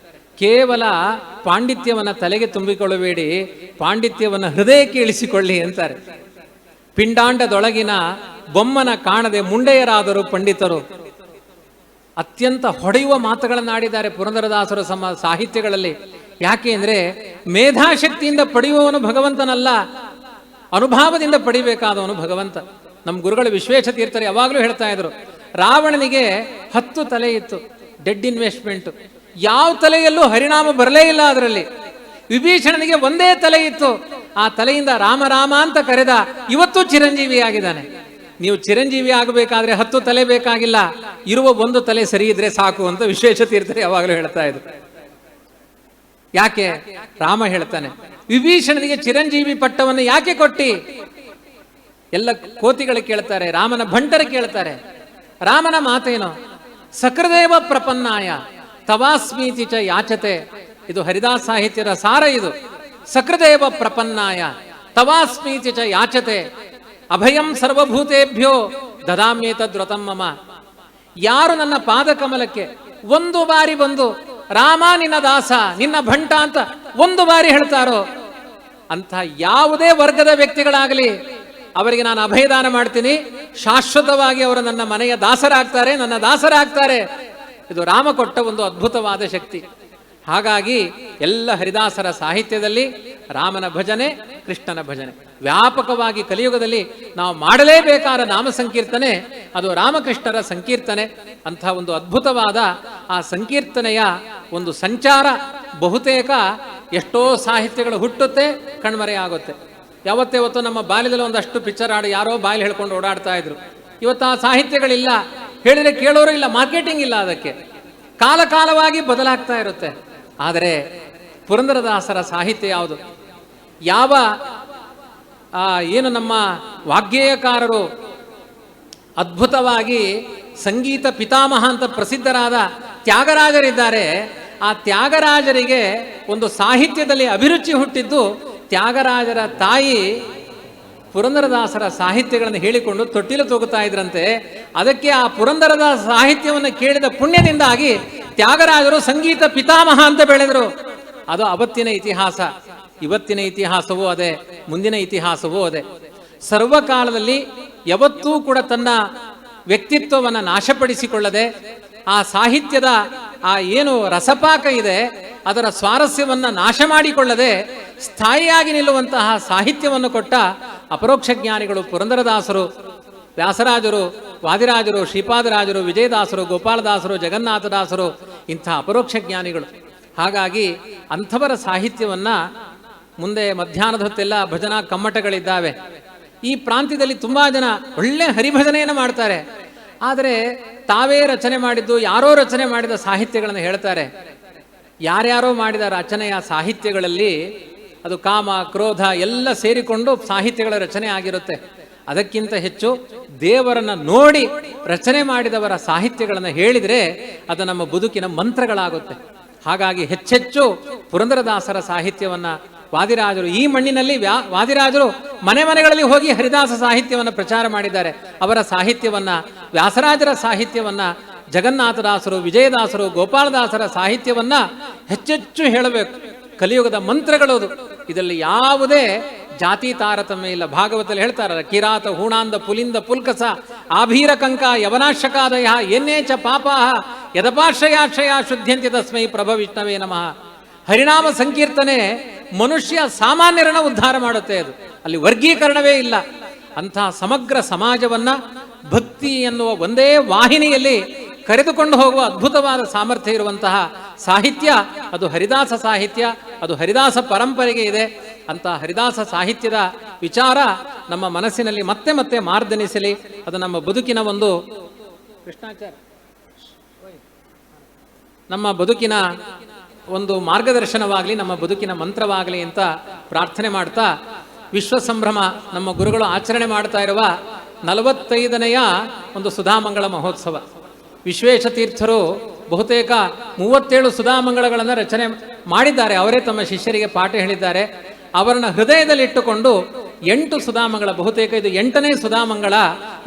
ಕೇವಲ ಪಾಂಡಿತ್ಯವನ್ನು ತಲೆಗೆ ತುಂಬಿಕೊಳ್ಳಬೇಡಿ, ಪಾಂಡಿತ್ಯವನ್ನು ಹೃದಯಕ್ಕೆ ಇಳಿಸಿಕೊಳ್ಳಿ ಅಂತಾರೆ. ಪಿಂಡಾಂಡದೊಳಗಿನ ಬೊಮ್ಮನ ಕಾಣದೆ ಮುಂಡೆಯರಾದರು ಪಂಡಿತರು. ಅತ್ಯಂತ ಹೊಡೆಯುವ ಮಾತುಗಳನ್ನಾಡಿದ್ದಾರೆ ಪುರಂದರದಾಸರ ಸಾಹಿತ್ಯಗಳಲ್ಲಿ. ಯಾಕೆ ಅಂದ್ರೆ ಮೇಧಾಶಕ್ತಿಯಿಂದ ಪಡೆಯುವವನು ಭಗವಂತನಲ್ಲ, ಅನುಭಾವದಿಂದ ಪಡಿಬೇಕಾದವನು ಭಗವಂತ. ನಮ್ಮ ಗುರುಗಳು ವಿಶ್ವೇಶತೀರ್ಥರು ಯಾವಾಗಲೂ ಹೇಳ್ತಾ ಇದ್ರು, ರಾವಣನಿಗೆ 10 ತಲೆ ಇತ್ತು, ಡೆಡ್ ಇನ್ವೆಸ್ಟ್ಮೆಂಟ್. ಯಾವ ತಲೆಯಲ್ಲೂ ಹರಿನಾಮ ಬರಲೇ ಇಲ್ಲ ಅದರಲ್ಲಿ. ವಿಭೀಷಣನಿಗೆ 1 ತಲೆ ಇತ್ತು, ಆ ತಲೆಯಿಂದ ರಾಮ ರಾಮ ಅಂತ ಕರೆದ, ಇವತ್ತು ಚಿರಂಜೀವಿ ಆಗಿದ್ದಾನೆ. ನೀವು ಚಿರಂಜೀವಿ ಆಗಬೇಕಾದ್ರೆ 10 ತಲೆ ಬೇಕಾಗಿಲ್ಲ, ಇರುವ 1 ತಲೆ ಸರಿ ಇದ್ರೆ ಸಾಕು ಅಂತ ವಿಶ್ವೇಶತೀರ್ಥರು ಯಾವಾಗಲೂ ಹೇಳ್ತಾ ಇದ್ರು. ಯಾಕೆ? ರಾಮ ಹೇಳ್ತಾನೆ, ವಿಭೀಷಣನಿಗೆ ಚಿರಂಜೀವಿ ಪಟ್ಟವನ್ನು ಯಾಕೆ ಕೊಟ್ಟಿ? ಎಲ್ಲ ಕೋತಿಗಳು ಕೇಳ್ತಾರೆ, ರಾಮನ ಭಂಟರು ಕೇಳ್ತಾರೆ. ರಾಮನ ಮಾತೇನು? ಸಕೃದೇವ ಪ್ರಪನ್ನಾಯ ತವಾಸ್ಮೀತಿ ಚ ಯಾಚತೆ. ಇದು ಹರಿದಾಸ ಸಾಹಿತ್ಯದ ಸಾರ. ಇದು ಸಕೃದೇವ ಪ್ರಪನ್ನಾಯ ತವಾಸ್ಮೀತಿ ಚ ಯಾಚತೆ ಅಭಯಂ ಸರ್ವಭೂತೇಭ್ಯೋ ದದಾಮ್ಯೇತದ್ವ್ರತಂ ಮಮ. ಯಾರು ನನ್ನ ಪಾದಕಮಲಕ್ಕೆ 1 ಬಾರಿ ಬಂದು ರಾಮ ನಿನ್ನ ದಾಸ, ನಿನ್ನ ಭಂಟ ಅಂತ 1 ಬಾರಿ ಹೇಳ್ತಾರೋ ಅಂಥ ಯಾವುದೇ ವರ್ಗದ ವ್ಯಕ್ತಿಗಳಾಗಲಿ ಅವರಿಗೆ ನಾನು ಅಭಯದಾನ ಮಾಡ್ತೀನಿ. ಶಾಶ್ವತವಾಗಿ ಅವರು ನನ್ನ ಮನೆಯ ದಾಸರಾಗ್ತಾರೆ, ನನ್ನ ದಾಸರಾಗ್ತಾರೆ. ಇದು ರಾಮ ಕೊಟ್ಟ ಒಂದು ಅದ್ಭುತವಾದ ಶಕ್ತಿ. ಹಾಗಾಗಿ ಎಲ್ಲ ಹರಿದಾಸರ ಸಾಹಿತ್ಯದಲ್ಲಿ ರಾಮನ ಭಜನೆ, ಕೃಷ್ಣನ ಭಜನೆ ವ್ಯಾಪಕವಾಗಿ ಕಲಿಯುಗದಲ್ಲಿ ನಾವು ಮಾಡಲೇಬೇಕಾದ ನಾಮ ಸಂಕೀರ್ತನೆ ಅದು ರಾಮಕೃಷ್ಣರ ಸಂಕೀರ್ತನೆ. ಅಂಥ ಒಂದು ಅದ್ಭುತವಾದ ಆ ಸಂಕೀರ್ತನೆಯ ಒಂದು ಸಂಚಾರ ಬಹುತೇಕ ಎಷ್ಟೋ ಸಾಹಿತ್ಯಗಳು ಹುಟ್ಟುತ್ತೆ, ಕಣ್ಮರೆಯಾಗುತ್ತೆ. ಯಾವತ್ತೇವತ್ತು ನಮ್ಮ ಬಾಲ್ಯದಲ್ಲಿ ಒಂದಷ್ಟು ಪಿಕ್ಚರ್ ಹಾಡು ಯಾರೋ ಬಾಯಲ್ಲಿ ಹೇಳ್ಕೊಂಡು ಓಡಾಡ್ತಾ ಇದ್ರು. ಇವತ್ತು ಆ ಸಾಹಿತ್ಯಗಳಿಲ್ಲ, ಹೇಳಿದ್ರೆ ಕೇಳೋರು ಇಲ್ಲ, ಮಾರ್ಕೆಟಿಂಗ್ ಇಲ್ಲ. ಅದಕ್ಕೆ ಕಾಲಕಾಲವಾಗಿ ಬದಲಾಗ್ತಾ ಇರುತ್ತೆ. ಆದರೆ ಪುರಂದರದಾಸರ ಸಾಹಿತ್ಯ ಯಾವುದು? ಯಾವ ಏನು ನಮ್ಮ ವಾಗ್ಗೇಯಕಾರರು ಅದ್ಭುತವಾಗಿ ಸಂಗೀತ ಪಿತಾಮಹ ಅಂತ ಪ್ರಸಿದ್ಧರಾದ ತ್ಯಾಗರಾಜರಿದ್ದಾರೆ. ಆ ತ್ಯಾಗರಾಜರಿಗೆ ಒಂದು ಸಾಹಿತ್ಯದಲ್ಲಿ ಅಭಿರುಚಿ ಹುಟ್ಟಿದ್ದು ತ್ಯಾಗರಾಜರ ತಾಯಿ ಪುರಂದರದಾಸರ ಸಾಹಿತ್ಯಗಳನ್ನು ಹೇಳಿಕೊಂಡು ತೊಟ್ಟಿಲು ತೂಗುತ್ತಾ ಇದ್ರಂತೆ. ಅದಕ್ಕೆ ಆ ಪುರಂದರದಾಸ ಸಾಹಿತ್ಯವನ್ನು ಕೇಳಿದ ಪುಣ್ಯದಿಂದಾಗಿ ತ್ಯಾಗರಾಜರು ಸಂಗೀತ ಪಿತಾಮಹ ಅಂತ ಬೆಳೆದರು. ಅದು ಅವತ್ತಿನ ಇತಿಹಾಸ. ಇವತ್ತಿನ ಇತಿಹಾಸವೂ ಅದೇ, ಮುಂದಿನ ಇತಿಹಾಸವೂ ಅದೇ. ಸರ್ವಕಾಲದಲ್ಲಿ ಯಾವತ್ತೂ ಕೂಡ ತನ್ನ ವ್ಯಕ್ತಿತ್ವವನ್ನು ನಾಶಪಡಿಸಿಕೊಳ್ಳದೆ, ಆ ಸಾಹಿತ್ಯದ ಆ ಏನು ರಸಪಾಕ ಇದೆ ಅದರ ಸ್ವಾರಸ್ಯವನ್ನು ನಾಶ ಮಾಡಿಕೊಳ್ಳದೆ ಸ್ಥಾಯಿಯಾಗಿ ನಿಲ್ಲುವಂತಹ ಸಾಹಿತ್ಯವನ್ನು ಕೊಟ್ಟ ಅಪರೋಕ್ಷ ಜ್ಞಾನಿಗಳು ಪುರಂದರದಾಸರು, ವ್ಯಾಸರಾಜರು, ವಾದಿರಾಜರು, ಶ್ರೀಪಾದರಾಜರು, ವಿಜಯದಾಸರು, ಗೋಪಾಲದಾಸರು, ಜಗನ್ನಾಥದಾಸರು, ಇಂಥ ಅಪರೋಕ್ಷ ಜ್ಞಾನಿಗಳು. ಹಾಗಾಗಿ ಅಂಥವರ ಸಾಹಿತ್ಯವನ್ನು ಮುಂದೆ ಮಧ್ಯಾಹ್ನದ ಹೊತ್ತೆಲ್ಲ ಭಜನಾ ಕಮ್ಮಟಗಳಿದ್ದಾವೆ. ಈ ಪ್ರಾಂತ್ಯದಲ್ಲಿ ತುಂಬ ಜನ ಒಳ್ಳೆ ಹರಿಭಜನೆಯನ್ನು ಮಾಡ್ತಾರೆ. ಆದರೆ ತಾವೇ ರಚನೆ ಮಾಡಿದ್ದು, ಯಾರೋ ರಚನೆ ಮಾಡಿದ ಸಾಹಿತ್ಯಗಳನ್ನು ಹೇಳ್ತಾರೆ. ಯಾರ್ಯಾರೋ ಮಾಡಿದ ರಚನೆಯ ಸಾಹಿತ್ಯಗಳಲ್ಲಿ ಅದು ಕಾಮ, ಕ್ರೋಧ ಎಲ್ಲ ಸೇರಿಕೊಂಡು ಸಾಹಿತ್ಯಗಳ ರಚನೆ ಆಗಿರುತ್ತೆ. ಅದಕ್ಕಿಂತ ಹೆಚ್ಚು ದೇವರನ್ನು ನೋಡಿ ರಚನೆ ಮಾಡಿದವರ ಸಾಹಿತ್ಯಗಳನ್ನು ಹೇಳಿದರೆ ಅದು ನಮ್ಮ ಬದುಕಿನ ಮಂತ್ರಗಳಾಗುತ್ತೆ. ಹಾಗಾಗಿ ಹೆಚ್ಚೆಚ್ಚು ಪುರಂದರದಾಸರ ಸಾಹಿತ್ಯವನ್ನು ವಾದಿರಾಜರು, ಈ ಮಣ್ಣಿನಲ್ಲಿ ವಾದಿರಾಜರು ಮನೆ ಮನೆಗಳಲ್ಲಿ ಹೋಗಿ ಹರಿದಾಸ ಸಾಹಿತ್ಯವನ್ನು ಪ್ರಚಾರ ಮಾಡಿದ್ದಾರೆ. ಅವರ ಸಾಹಿತ್ಯವನ್ನು, ವ್ಯಾಸರಾಜರ ಸಾಹಿತ್ಯವನ್ನು, ಜಗನ್ನಾಥದಾಸರು, ವಿಜಯದಾಸರು, ಗೋಪಾಲದಾಸರ ಸಾಹಿತ್ಯವನ್ನು ಹೆಚ್ಚೆಚ್ಚು ಹೇಳಬೇಕು. ಕಲಿಯುಗದ ಮಂತ್ರಗಳದು. ಇದರಲ್ಲಿ ಯಾವುದೇ ಜಾತಿ ತಾರತಮ್ಯ ಇಲ್ಲ. ಭಾಗವತಲ್ಲಿ ಹೇಳ್ತಾರಲ್ಲ, ಕಿರಾತ ಹೂಣಾಂದ ಪುಲಿಂದ ಪುಲ್ಕಸ ಆಭೀರ ಕಂಕ ಯವನಾಶಕಾದಯ ಎನ್ನೇಚ ಪಾಪಾಹ ಯದಪಾಶ್ರಯಾಶ್ರಯ ಶುದ್ಧಂತ್ಯ ತಸ್ಮೈ ಪ್ರಭವಿಷ್ಣವೇ ನಮಃ. ಹರಿನಾಮ ಸಂಕೀರ್ತನೆ ಮನುಷ್ಯ ಸಾಮಾನ್ಯರನ್ನ ಉದ್ಧಾರ ಮಾಡುತ್ತೆ. ಅದು ಅಲ್ಲಿ ವರ್ಗೀಕರಣವೇ ಇಲ್ಲ. ಅಂತಹ ಸಮಗ್ರ ಸಮಾಜವನ್ನು ಭಕ್ತಿ ಎನ್ನುವ ಒಂದೇ ವಾಹಿನಿಯಲ್ಲಿ ಕರೆದುಕೊಂಡು ಹೋಗುವ ಅದ್ಭುತವಾದ ಸಾಮರ್ಥ್ಯ ಇರುವಂತಹ ಸಾಹಿತ್ಯ ಅದು ಹರಿದಾಸ ಸಾಹಿತ್ಯ. ಅದು ಹರಿದಾಸ ಪರಂಪರೆಗೆ ಇದೆ. ಅಂತಹ ಹರಿದಾಸ ಸಾಹಿತ್ಯದ ವಿಚಾರ ನಮ್ಮ ಮನಸ್ಸಿನಲ್ಲಿ ಮತ್ತೆ ಮತ್ತೆ ಮಾರ್ದನಿಸಲಿ. ಅದು ನಮ್ಮ ಬದುಕಿನ ಒಂದು ನಮ್ಮ ಬದುಕಿನ ಒಂದು ಮಾರ್ಗದರ್ಶನವಾಗಲಿ, ನಮ್ಮ ಬದುಕಿನ ಮಂತ್ರವಾಗಲಿ ಅಂತ ಪ್ರಾರ್ಥನೆ ಮಾಡ್ತಾ, ವಿಶ್ವ ಸಂಭ್ರಮ ನಮ್ಮ ಗುರುಗಳು ಆಚರಣೆ ಮಾಡ್ತಾ ಇರುವ 45ನೆಯ ಒಂದು ಸುಧಾಮಂಗಳ ಮಹೋತ್ಸವ. ವಿಶ್ವೇಶ ತೀರ್ಥರು ಬಹುತೇಕ 37 ಸುಧಾಮಂಗಳಗಳನ್ನು ರಚನೆ ಮಾಡಿದ್ದಾರೆ. ಅವರೇ ತಮ್ಮ ಶಿಷ್ಯರಿಗೆ ಪಾಠ ಹೇಳಿದ್ದಾರೆ. ಅವರನ್ನ ಹೃದಯದಲ್ಲಿಟ್ಟುಕೊಂಡು 8 ಸುಧಾಮಂಗಳ, ಬಹುತೇಕ ಇದು 8ನೇ ಸುಧಾಮಂಗಳ,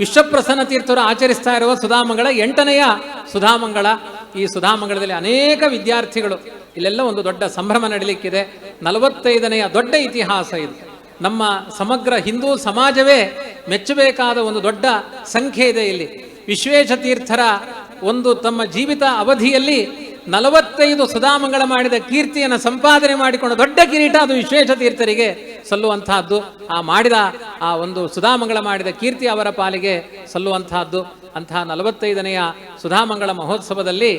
ವಿಶ್ವಪ್ರಸನ್ನ ತೀರ್ಥರು ಆಚರಿಸ್ತಾ ಇರುವ ಸುಧಾಮಂಗಳ 8ನೆಯ ಸುಧಾಮಂಗಳ. ಈ ಸುಧಾಮಂಗಳದಲ್ಲಿ ಅನೇಕ ವಿದ್ಯಾರ್ಥಿಗಳು, ಇಲ್ಲೆಲ್ಲ ಒಂದು ದೊಡ್ಡ ಸಂಭ್ರಮ ನಡೀಲಿಕ್ಕಿದೆ. 45ನೆಯ ದೊಡ್ಡ ಇತಿಹಾಸ ಇದು. ನಮ್ಮ ಸಮಗ್ರ ಹಿಂದೂ ಸಮಾಜವೇ ಮೆಚ್ಚಬೇಕಾದ ಒಂದು ದೊಡ್ಡ ಸಂಖ್ಯೆ ಇದೆ ಇಲ್ಲಿ. ವಿಶ್ವೇಶ ತೀರ್ಥರ ಒಂದು ತಮ್ಮ ಜೀವಿತ ಅವಧಿಯಲ್ಲಿ 45 ಸುಧಾಮಂಗಳ ಮಾಡಿದ ಕೀರ್ತಿಯನ್ನು ಸಂಪಾದನೆ ಮಾಡಿಕೊಂಡು ದೊಡ್ಡ ಕಿರೀಟ ಅದು ವಿಶ್ವೇಶ ತೀರ್ಥರಿಗೆ ಸಲ್ಲುವಂತಹದ್ದು. ಆ ಮಾಡಿದ ಆ ಒಂದು ಸುಧಾಮಂಗಳ ಮಾಡಿದ ಕೀರ್ತಿ ಅವರ ಪಾಲಿಗೆ ಸಲ್ಲುವಂತಹದ್ದು. ಅಂತಹ 45ನೆಯ ಸುಧಾಮಂಗಳ ಮಹೋತ್ಸವದಲ್ಲಿ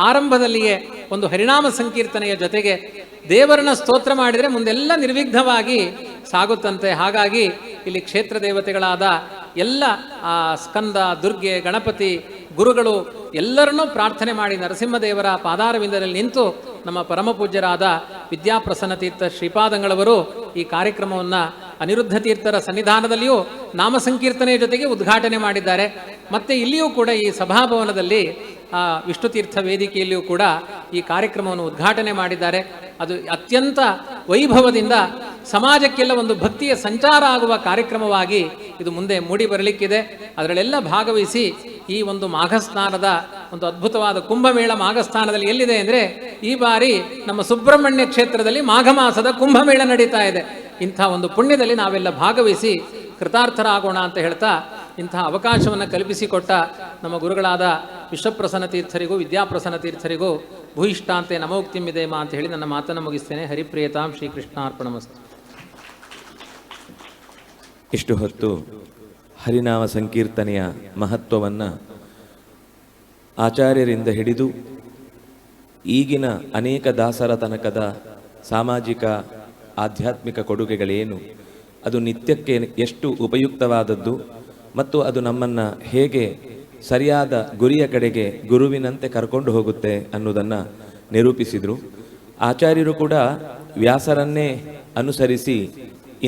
ಆರಂಭದಲ್ಲಿಯೇ ಒಂದು ಹರಿನಾಮ ಸಂಕೀರ್ತನೆಯ ಜೊತೆಗೆ ದೇವರನ್ನ ಸ್ತೋತ್ರ ಮಾಡಿದರೆ ಮುಂದೆಲ್ಲ ನಿರ್ವಿಘ್ನವಾಗಿ ಸಾಗುತ್ತಂತೆ. ಹಾಗಾಗಿ ಇಲ್ಲಿ ಕ್ಷೇತ್ರ ದೇವತೆಗಳಾದ ಎಲ್ಲ ಸ್ಕಂದ, ದುರ್ಗೆ, ಗಣಪತಿ, ಗುರುಗಳು ಎಲ್ಲರನ್ನೂ ಪ್ರಾರ್ಥನೆ ಮಾಡಿ ನರಸಿಂಹದೇವರ ಪಾದಾರವಿಂದರಲ್ಲಿ ನಿಂತು ನಮ್ಮ ಪರಮ ಪೂಜ್ಯರಾದ ವಿದ್ಯಾಪ್ರಸನ್ನ ತೀರ್ಥ ಶ್ರೀಪಾದಂಗಳವರು ಈ ಕಾರ್ಯಕ್ರಮವನ್ನು ಅನಿರುದ್ಧ ತೀರ್ಥರ ಸನ್ನಿಧಾನದಲ್ಲಿಯೂ ನಾಮ ಸಂಕೀರ್ತನೆಯ ಜೊತೆಗೆ ಉದ್ಘಾಟನೆ ಮಾಡಿದ್ದಾರೆ. ಮತ್ತೆ ಇಲ್ಲಿಯೂ ಕೂಡ ಈ ಸಭಾಭವನದಲ್ಲಿ ವಿಷ್ಣು ತೀರ್ಥ ವೇದಿಕೆಯಲ್ಲಿಯೂ ಕೂಡ ಈ ಕಾರ್ಯಕ್ರಮವನ್ನು ಉದ್ಘಾಟನೆ ಮಾಡಿದ್ದಾರೆ. ಅದು ಅತ್ಯಂತ ವೈಭವದಿಂದ ಸಮಾಜಕ್ಕೆಲ್ಲ ಒಂದು ಭಕ್ತಿಯ ಸಂಚಾರ ಆಗುವ ಕಾರ್ಯಕ್ರಮವಾಗಿ ಇದು ಮುಂದೆ ಮೂಡಿ ಬರಲಿಕ್ಕಿದೆ. ಅದರಲ್ಲೆಲ್ಲ ಭಾಗವಹಿಸಿ ಈ ಒಂದು ಮಾಘಸ್ನಾನದ ಒಂದು ಅದ್ಭುತವಾದ ಕುಂಭಮೇಳ ಮಾಘಸ್ನಾನದಲ್ಲಿ ಎಲ್ಲಿದೆ ಅಂದರೆ ಈ ಬಾರಿ ನಮ್ಮ ಸುಬ್ರಹ್ಮಣ್ಯ ಕ್ಷೇತ್ರದಲ್ಲಿ ಮಾಘ ಮಾಸದ ಕುಂಭಮೇಳ ನಡೀತಾ ಇದೆ. ಇಂಥ ಒಂದು ಪುಣ್ಯದಲ್ಲಿ ನಾವೆಲ್ಲ ಭಾಗವಹಿಸಿ ಕೃತಾರ್ಥರಾಗೋಣ ಅಂತ ಹೇಳ್ತಾ ಇಂತಹ ಅವಕಾಶವನ್ನು ಕಲ್ಪಿಸಿಕೊಟ್ಟ ನಮ್ಮ ಗುರುಗಳಾದ ವಿಶ್ವಪ್ರಸನ್ನ ತೀರ್ಥರಿಗೂ ವಿದ್ಯಾಪ್ರಸನ್ನ ತೀರ್ಥರಿಗೂ ಭೂಯಿಷ್ಠಾಂತೆ ನಮೋಕ್ತಿಮಿದೇಮ ಅಂತ ಹೇಳಿ ನನ್ನ ಮಾತನ್ನು ಮುಗಿಸ್ತೇನೆ. ಹರಿಪ್ರಿಯತಾಂ ಶ್ರೀಕೃಷ್ಣಾರ್ಪಣಮಸ್ತು. ಇಷ್ಟು ಹೊತ್ತು ಹರಿನಾಮ ಸಂಕೀರ್ತನೆಯ ಮಹತ್ವವನ್ನು ಆಚಾರ್ಯರಿಂದ ಹಿಡಿದು ಈಗಿನ ಅನೇಕ ದಾಸರ ತನಕದ ಸಾಮಾಜಿಕ ಆಧ್ಯಾತ್ಮಿಕ ಕೊಡುಗೆಗಳೇನು, ಅದು ನಿತ್ಯಕ್ಕೆ ಎಷ್ಟು ಉಪಯುಕ್ತವಾದದ್ದು ಮತ್ತು ಅದು ನಮ್ಮನ್ನು ಹೇಗೆ ಸರಿಯಾದ ಗುರಿಯ ಕಡೆಗೆ ಗುರುವಿನಂತೆ ಕರ್ಕೊಂಡು ಹೋಗುತ್ತೆ ಅನ್ನೋದನ್ನು ನಿರೂಪಿಸಿದರು. ಆಚಾರ್ಯರು ಕೂಡ ವ್ಯಾಸರನ್ನೇ ಅನುಸರಿಸಿ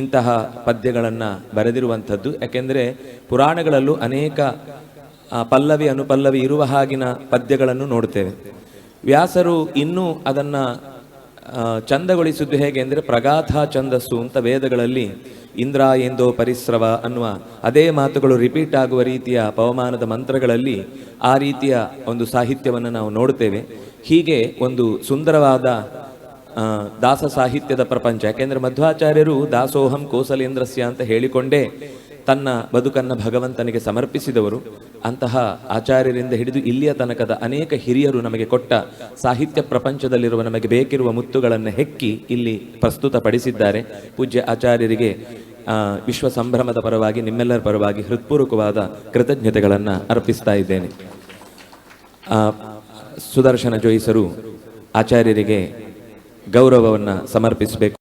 ಇಂತಹ ಪದ್ಯಗಳನ್ನು ಬರೆದಿರುವಂಥದ್ದು. ಯಾಕೆಂದರೆ ಪುರಾಣಗಳಲ್ಲೂ ಅನೇಕ ಪಲ್ಲವಿ ಅನುಪಲ್ಲವಿ ಇರುವ ಹಾಗಿನ ಪದ್ಯಗಳನ್ನು ನೋಡ್ತೇವೆ. ವ್ಯಾಸರು ಇನ್ನೂ ಅದನ್ನು ಚಂದಗೊಳಿಸಿದ್ದು ಹೇಗೆ ಅಂದರೆ ಪ್ರಗಾಥ ಛಂದಸ್ಸು ಅಂತ ವೇದಗಳಲ್ಲಿ ಇಂದ್ರ ಎಂದೋ ಪರಿಸ್ರವ ಅನ್ನುವ ಅದೇ ಮಾತುಗಳು ರಿಪೀಟ್ ಆಗುವ ರೀತಿಯ ಪವಮಾನದ ಮಂತ್ರಗಳಲ್ಲಿ ಆ ರೀತಿಯ ಒಂದು ಸಾಹಿತ್ಯವನ್ನು ನಾವು ನೋಡ್ತೇವೆ. ಹೀಗೆ ಒಂದು ಸುಂದರವಾದ ದಾಸ ಸಾಹಿತ್ಯದ ಪ್ರಪಂಚ. ಯಾಕೆಂದರೆ ಮಧ್ವಾಚಾರ್ಯರು ದಾಸೋಹಂ ಕೋಸಲೇಂದ್ರಸ್ಯ ಅಂತ ಹೇಳಿಕೊಂಡೇ ತನ್ನ ಬದುಕನ್ನು ಭಗವಂತನಿಗೆ ಸಮರ್ಪಿಸಿದವರು. ಅಂತಹ ಆಚಾರ್ಯರಿಂದ ಹಿಡಿದು ಇಲ್ಲಿಯ ತನಕದ ಅನೇಕ ಹಿರಿಯರು ನಮಗೆ ಕೊಟ್ಟ ಸಾಹಿತ್ಯ ಪ್ರಪಂಚದಲ್ಲಿರುವ ನಮಗೆ ಬೇಕಿರುವ ಮುತ್ತುಗಳನ್ನು ಹೆಕ್ಕಿ ಇಲ್ಲಿ ಪ್ರಸ್ತುತಪಡಿಸಿದ್ದಾರೆ. ಪೂಜ್ಯ ಆಚಾರ್ಯರಿಗೆ ವಿಶ್ವ ಸಂಭ್ರಮದ ಪರವಾಗಿ ನಿಮ್ಮೆಲ್ಲರ ಪರವಾಗಿ ಹೃತ್ಪೂರ್ವಕವಾದ ಕೃತಜ್ಞತೆಗಳನ್ನು ಅರ್ಪಿಸ್ತಾ ಇದ್ದೇನೆ. ಸುದರ್ಶನ ಜೋಯಿಸರು ಆಚಾರ್ಯರಿಗೆ ಗೌರವವನ್ನು ಸಮರ್ಪಿಸಬೇಕು.